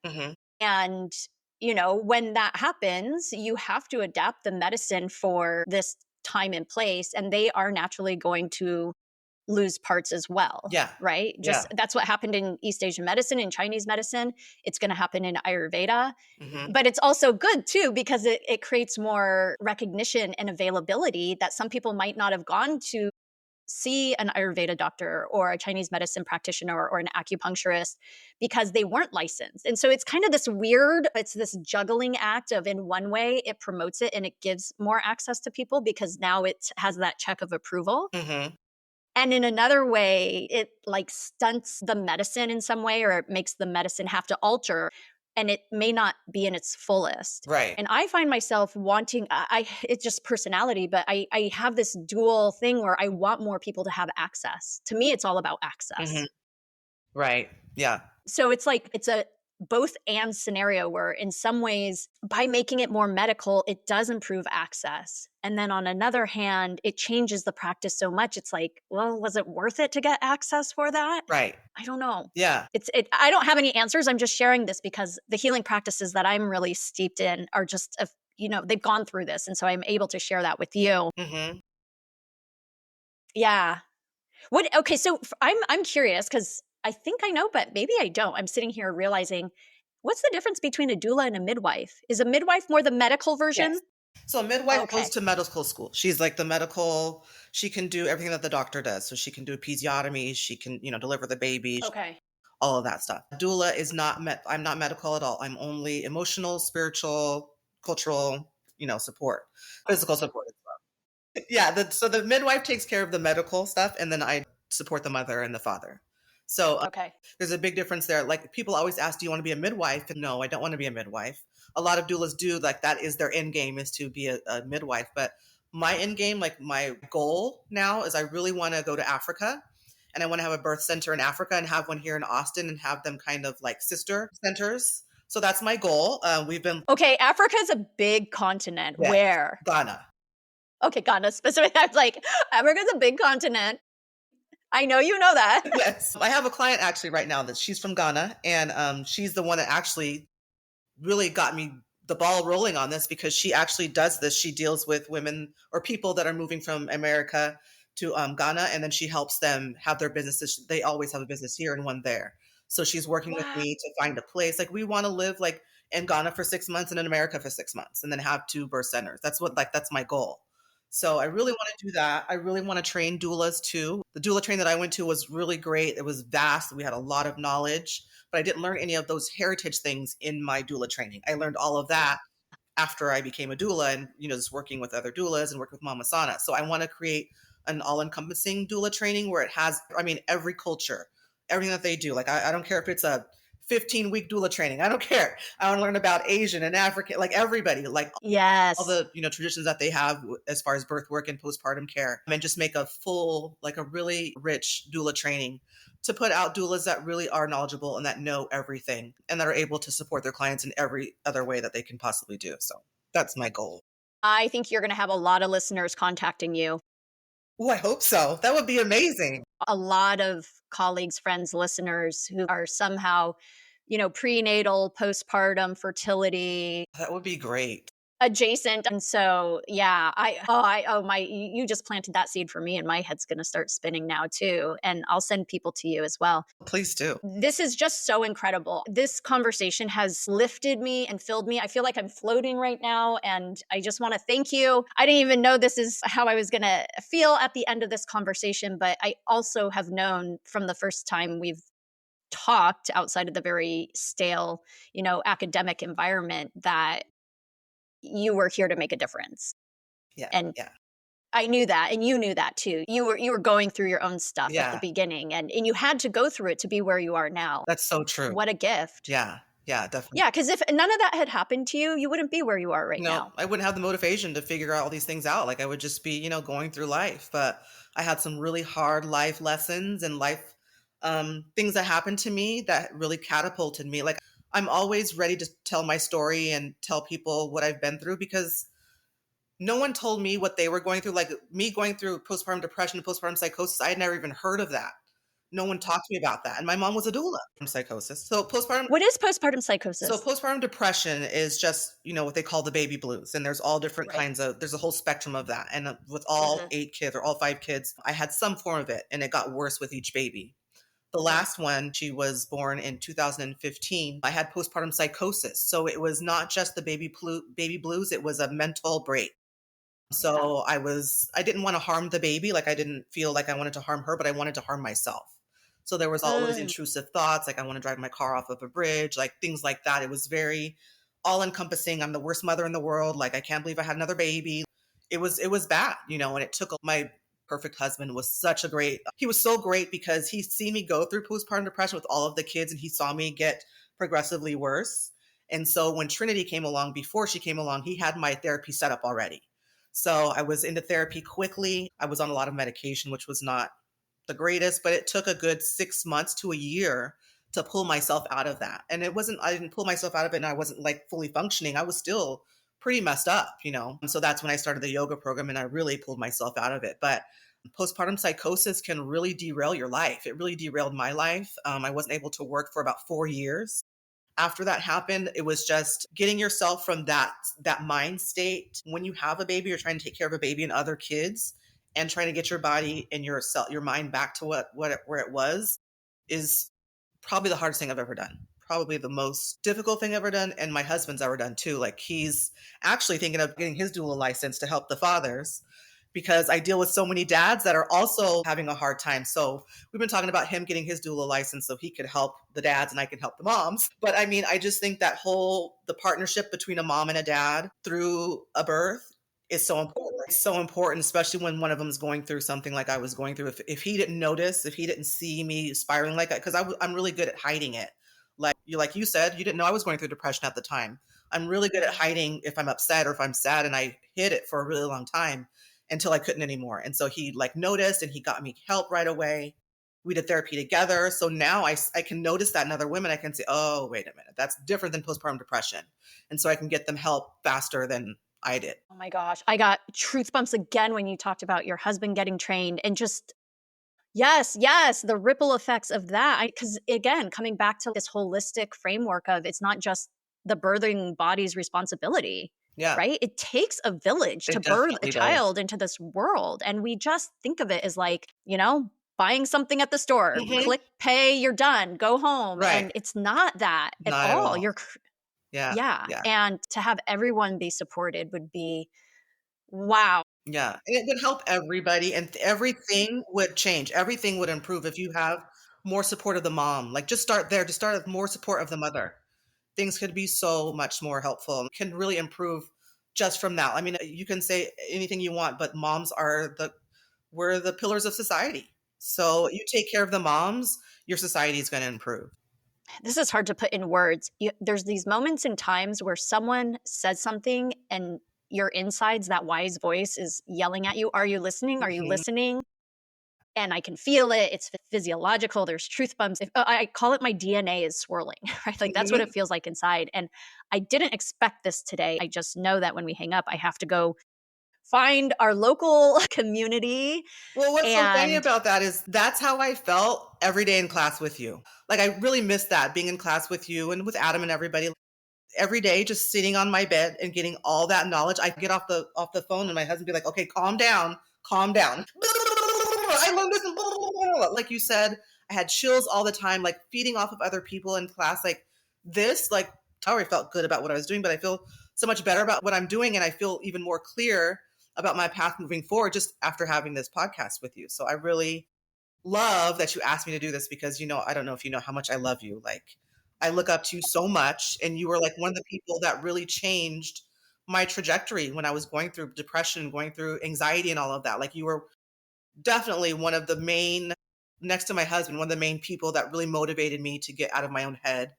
And, when that happens, you have to adapt the medicine for this time and place, and they are naturally going to lose parts as well. Yeah. Right? That's what happened in East Asian medicine, in Chinese medicine. It's going to happen in Ayurveda. But it's also good too, because it creates more recognition and availability that some people might not have gone to see an Ayurveda doctor or a Chinese medicine practitioner or an acupuncturist because they weren't licensed. And so it's kind of this weird, it's this juggling act of, in one way, it promotes it and it gives more access to people because now it has that check of approval. And in another way, it like stunts the medicine in some way, or it makes the medicine have to alter, and it may not be in its fullest. Right. And I find myself wanting, it's just personality, but I have this dual thing where I want more people to have access. To me, it's all about access. Right. Yeah. So it's like, it's a both and scenario where in some ways, by making it more medical, it does improve access. And then on another hand, it changes the practice so much. It's like, well, was it worth it to get access for that? Right. I don't know. Yeah. I don't have any answers. I'm just sharing this because the healing practices that I'm really steeped in are just, they've gone through this. And so I'm able to share that with you. Mm-hmm. Yeah. Okay. So I'm curious because I think I know, but maybe I don't. I'm sitting here realizing, what's the difference between a doula and a midwife? Is a midwife more the medical version? Yes. So a midwife Okay. goes to medical school. She's like the medical, she can do everything that the doctor does. So she can do episiotomy, she can, deliver the baby, Okay. all of that stuff. Doula is not, I'm not medical at all. I'm only emotional, spiritual, cultural, support, physical support. Yeah, so the midwife takes care of the medical stuff, and then I support the mother and the father. So Okay. there's a big difference there. Like people always ask, do you want to be a midwife? And no, I don't want to be a midwife. A lot of doulas do, like that is their end game, is to be a midwife. But my end game, like my goal now is I really want to go to Africa, and I want to have a birth center in Africa and have one here in Austin and have them kind of like sister centers. So that's my goal. We've been Okay. Africa's a big continent. Yes, Where? Ghana. Okay. Ghana specifically. I was like, Africa's a big continent. I know you know that. Yes. I have a client actually right now that she's from Ghana, and she's the one that actually really got me the ball rolling on this, because she actually does this. She deals with women or people that are moving from America to Ghana, and then she helps them have their businesses. They always have a business here and one there. So she's working with Wow. me to find a place. Like we want to live like in Ghana for 6 months and in America for 6 months, and then have 2 birth centers. That's my goal. So I really want to do that. I really want to train doulas too. The doula training that I went to was really great. It was vast. We had a lot of knowledge, but I didn't learn any of those heritage things in my doula training. I learned all of that after I became a doula and, just working with other doulas and working with Mama Sana. So I want to create an all-encompassing doula training where it has, every culture, everything that they do. Like, I don't care if it's a 15-week doula training. I don't care. I want to learn about Asian and African, like everybody, like Yes. all the traditions that they have as far as birth work and postpartum care, and just make a full, like a really rich doula training to put out doulas that really are knowledgeable and that know everything and that are able to support their clients in every other way that they can possibly do. So that's my goal. I think you're going to have a lot of listeners contacting you. Oh, I hope so. That would be amazing. A lot of colleagues, friends, listeners who are somehow, prenatal, postpartum, fertility That would be great. adjacent. And so, yeah, you just planted that seed for me, and my head's going to start spinning now too. And I'll send people to you as well. Please do. This is just so incredible. This conversation has lifted me and filled me. I feel like I'm floating right now, and I just want to thank you. I didn't even know this is how I was going to feel at the end of this conversation, but I also have known from the first time we've talked outside of the very stale, academic environment that you were here to make a difference. Yeah. And yeah. I knew that, and you knew that too. You were going through your own stuff at the beginning, and you had to go through it to be where you are now. That's so true. What a gift. Yeah. Yeah, definitely. Yeah, because if none of that had happened to you, you wouldn't be where you are right now. I wouldn't have the motivation to figure out all these things out. Like I would just be, going through life. But I had some really hard life lessons and life things that happened to me that really catapulted me. Like I'm always ready to tell my story and tell people what I've been through, because no one told me what they were going through. Like me going through postpartum depression and postpartum psychosis, I had never even heard of that. No one talked to me about that. And my mom was a doula from psychosis. So What is postpartum psychosis? So postpartum depression is just, what they call the baby blues. And there's all different kinds of, there's a whole spectrum of that. And with all 8 kids or all 5 kids, I had some form of it, and it got worse with each baby. The last one, she was born in 2015. I had postpartum psychosis. So it was not just the baby blues, it was a mental break. So I didn't want to harm the baby. Like I didn't feel like I wanted to harm her, but I wanted to harm myself. So there was all those intrusive thoughts, like I want to drive my car off of a bridge, like things like that. It was very all encompassing. I'm the worst mother in the world. Like, I can't believe I had another baby. It was bad, and it took my perfect husband he was so great because he see me go through postpartum depression with all of the kids, and he saw me get progressively worse. And so when Trinity came along, before she came along, he had my therapy set up already. So I was into therapy quickly. I was on a lot of medication, which was not the greatest, but it took a good 6 months to a year to pull myself out of that. And I didn't pull myself out of it and I wasn't like fully functioning. I was still pretty messed up, you know? And so that's when I started the yoga program and I really pulled myself out of it. But postpartum psychosis can really derail your life. It really derailed my life. I wasn't able to work for about 4 years. After that happened, it was just getting yourself from that mind state. When you have a baby, you're trying to take care of a baby and other kids, and trying to get your body and your mind back to where it was, is probably the hardest thing I've ever done. Probably the most difficult thing I've ever done, and my husband's ever done too. Like, he's actually thinking of getting his doula license to help the fathers, because I deal with so many dads that are also having a hard time. So we've been talking about him getting his doula license so he could help the dads and I can help the moms. But I mean, I just think that the partnership between a mom and a dad through a birth is so important. It's so important, especially when one of them is going through something like I was going through. If he didn't notice, if he didn't see me spiraling like that, because I'm really good at hiding it. Like you said, you didn't know I was going through depression at the time. I'm really good at hiding if I'm upset or if I'm sad, and I hid it for a really long time until I couldn't anymore. And so he like noticed and he got me help right away. We did therapy together. So now I can notice that in other women. I can say, oh, wait a minute, that's different than postpartum depression. And so I can get them help faster than I did. Oh my gosh. I got truth bumps again when you talked about your husband getting trained, and just, yes, the ripple effects of that. Because again, coming back to this holistic framework of, it's not just the birthing body's responsibility, Yeah, right? It takes a village to it birth a definitely does. child into this world. And we just think of it as like, buying something at the store, Mhm. click, pay, you're done, go home. Right. And it's not that at Not at all. all. Yeah. Yeah. Yeah. And to have everyone be supported would be, wow. Yeah. And it would help everybody and everything would change. Everything would improve if you have more support of the mom. Like, just start there, just start with more support of the mother. Things could be so much more helpful and can really improve just from that. I mean, you can say anything you want, but moms are we're the pillars of society. So you take care of the moms, your society is going to improve. This is hard to put in words. There's these moments and times where someone says something and your insides, that wise voice is yelling at you, are you listening? Are you Mhm. listening? And I can feel it. It's physiological. There's truth bumps. I call it, my DNA is swirling, right? Like, that's what Mhm. it feels like inside. And I didn't expect this today. I just know that when we hang up, I have to go find our local community. Well, what's so funny And about that is that's how I felt every day in class with you. Like, I really miss that, being in class with you and with Adam and everybody. Every day, just sitting on my bed and getting all that knowledge. I get off the phone and my husband be like, okay, calm down, calm down. I learned this, and like you said, I had chills all the time, like feeding off of other people in class. Like this, like, I already felt good about what I was doing, but I feel so much better about what I'm doing, and I feel even more clear about my path moving forward just after having this podcast with you. So I really love that you asked me to do this, because I don't know if you know how much I love you. Like, I look up to you so much, and you were like one of the people that really changed my trajectory when I was going through depression, going through anxiety and all of that. Like, you were definitely one of the main, next to my husband, one of the main people that really motivated me to get out of my own head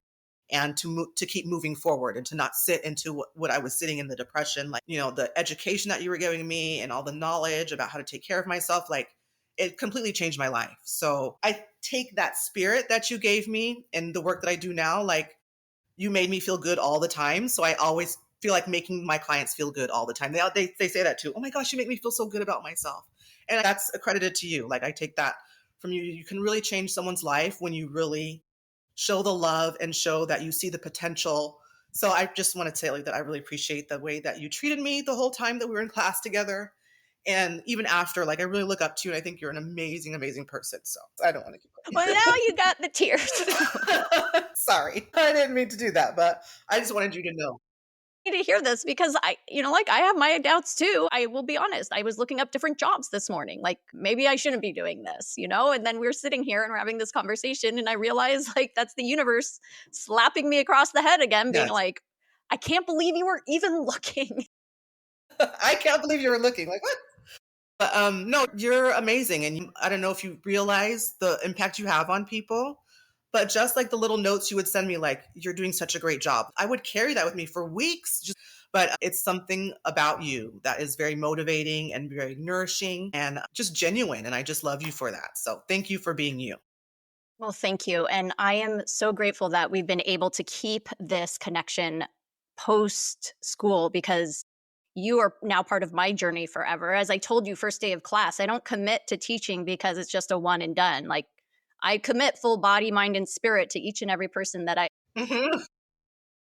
and to keep moving forward and to not sit into what I was sitting in the depression. Like, the education that you were giving me and all the knowledge about how to take care of myself, like, it completely changed my life. So I take that spirit that you gave me and the work that I do now. Like, you made me feel good all the time. So I always feel like making my clients feel good all the time. They say that too. Oh my gosh, you make me feel so good about myself. And that's accredited to you. Like, I take that from you. You can really change someone's life when you really show the love and show that you see the potential. So I just want to say, like, that I really appreciate the way that you treated me the whole time that we were in class together. And even after, like, I really look up to you and I think you're an amazing, amazing person. So I don't want to well, now you got the tears. keep Sorry. I didn't mean to do that, but I just wanted you to know. To hear this, because like, I have my doubts too. I will be honest. I was looking up different jobs this morning. Like, maybe I shouldn't be doing this, And then we're sitting here and we're having this conversation, and I realize, like, that's the universe slapping me across the head again, being Yes. like, I can't believe you were even looking. I can't believe you were looking like, what? But no, you're amazing. And I don't know if you realize the impact you have on people, but just like the little notes you would send me, like, you're doing such a great job. I would carry that with me for weeks. But it's something about you that is very motivating and very nourishing and just genuine. And I just love you for that. So thank you for being you. Well, thank you. And I am so grateful that we've been able to keep this connection post school, because you are now part of my journey forever. As I told you, first day of class, I don't commit to teaching because it's just a one and done. Like, I commit full body, mind, and spirit to each and every person that Mhm.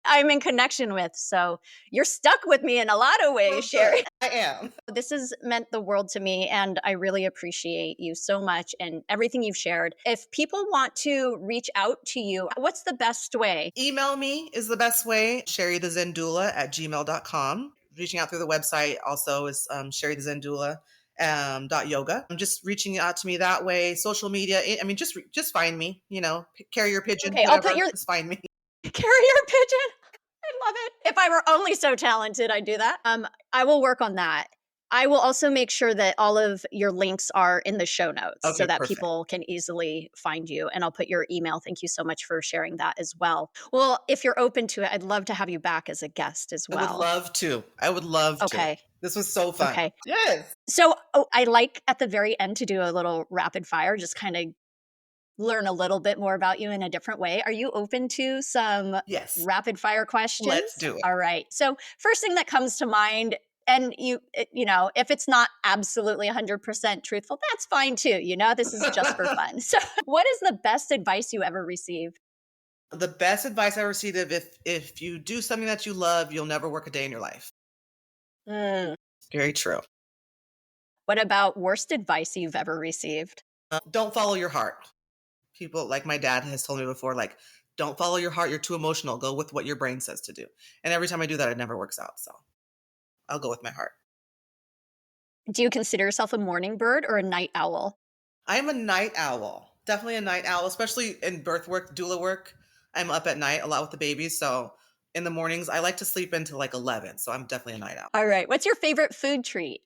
I'm in connection with. So you're stuck with me in a lot of ways, Sherri. I am. This has meant the world to me, and I really appreciate you so much and everything you've shared. If people want to reach out to you, what's the best way? Email me is the best way, sherrythezendoula@gmail.com. Reaching out through the website also is sherrythezendoula. .yoga. I'm just reaching out to me that way. Social media. I mean, just find me. Carrier pigeon, Okay, I'll put whatever. your Just find me. carrier pigeon. I love it. If I were only so talented, I'd do that. I will work on that. I will also make sure that all of your links are in the show notes so Okay, that perfect. people can easily find you. And I'll put your email. Thank you so much for sharing that as well. Well, if you're open to it, I'd love to have you back as a guest as I well. would love to. Okay. This was so fun. Okay. Yes. So I like at the very end to do a little rapid fire, just kind of learn a little bit more about you in a different way. Are you open to some Yes. rapid fire questions? Let's do it. All right. So first thing that comes to mind, and if it's not absolutely 100% truthful, that's fine too. This is just for fun. So what is the best advice you ever received? The best advice I received is if you do something that you love, you'll never work a day in your life. Very true. What about worst advice you've ever received? Don't follow your heart. People like my dad has told me before, like, don't follow your heart. You're too emotional. Go with what your brain says to do. And every time I do that, it never works out. So I'll go with my heart. Do you consider yourself a morning bird or a night owl? I'm a night owl. Definitely a night owl, especially in birth work, doula work. I'm up at night a lot with the babies. So in the mornings, I like to sleep into like 11. So I'm definitely a night owl. All right. What's your favorite food treat?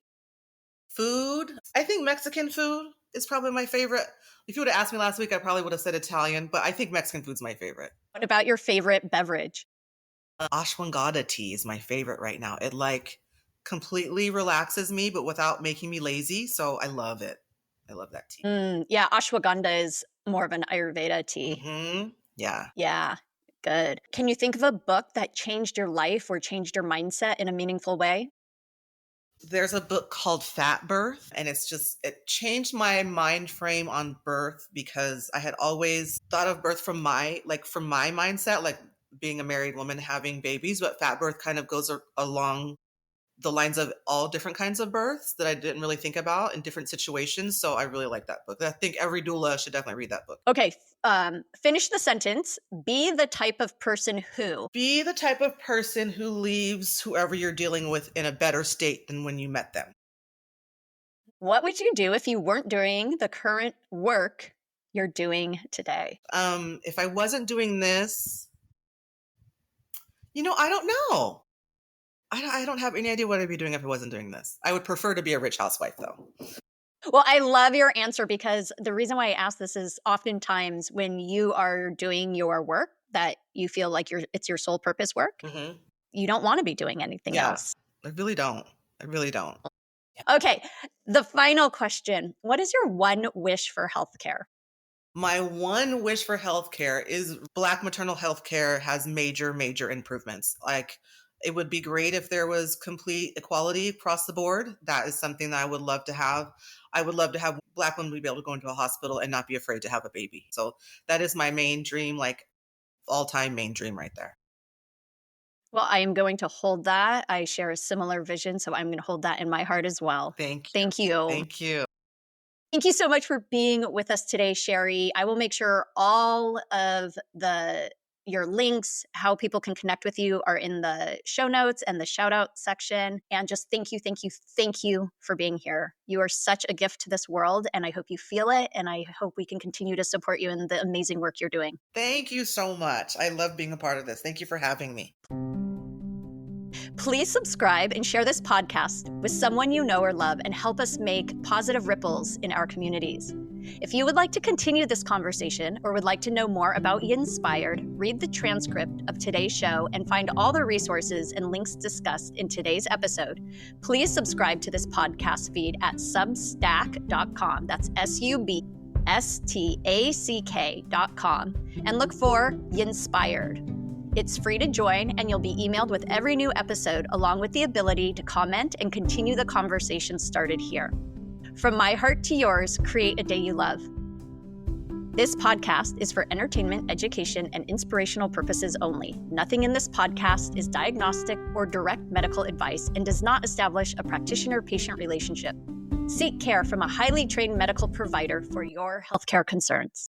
Food? I think Mexican food is probably my favorite. If you would have asked me last week, I probably would have said Italian, but I think Mexican food's my favorite. What about your favorite beverage? Ashwagandha tea is my favorite right now. It like completely relaxes me, but without making me lazy. So I love it. I love that tea. Yeah, ashwagandha is more of an Ayurveda tea. Mm-hmm. Yeah. Yeah, good. Can you think of a book that changed your life or changed your mindset in a meaningful way? There's a book called Fat Birth, and it changed my mind frame on birth because I had always thought of birth from my mindset, like being a married woman having babies, but Fat Birth kind of goes along the lines of all different kinds of births that I didn't really think about in different situations. So I really like that book. I think every doula should definitely read that book. Okay, finish the sentence. Be the type of person who. Be the type of person who leaves whoever you're dealing with in a better state than when you met them. What would you do if you weren't doing the current work you're doing today? If I wasn't doing this, I don't know. I don't have any idea what I'd be doing if I wasn't doing this. I would prefer to be a rich housewife, though. Well, I love your answer, because the reason why I ask this is oftentimes when you are doing your work that you feel like it's your sole purpose work, you don't want to be doing anything else. I really don't. Okay, the final question. What is your one wish for healthcare? My one wish for healthcare is Black maternal healthcare has major, major improvements. Like, it would be great if there was complete equality across the board. That is something that I would love to have. I would love to have Black women be able to go into a hospital and not be afraid to have a baby. So that is my main dream, like all-time main dream right there. Well, I am going to hold that. I share a similar vision, so I'm going to hold that in my heart as well. Thank you. Thank you. Thank you. Thank you so much for being with us today, Sherri. I will make sure all of your links, how people can connect with you, are in the show notes and the shout out section. And just thank you for being here. You are such a gift to this world, and I hope you feel it. And I hope we can continue to support you in the amazing work you're doing. Thank you so much. I love being a part of this. Thank you for having me. Please subscribe and share this podcast with someone you know or love, and help us make positive ripples in our communities. If you would like to continue this conversation or would like to know more about Inspired, read the transcript of today's show and find all the resources and links discussed in today's episode, please subscribe to this podcast feed at substack.com. That's stack.com, and look for Yinspired. It's free to join, and you'll be emailed with every new episode, along with the ability to comment and continue the conversation started here. From my heart to yours, create a day you love. This podcast is for entertainment, education, and inspirational purposes only. Nothing in this podcast is diagnostic or direct medical advice and does not establish a practitioner-patient relationship. Seek care from a highly trained medical provider for your healthcare concerns.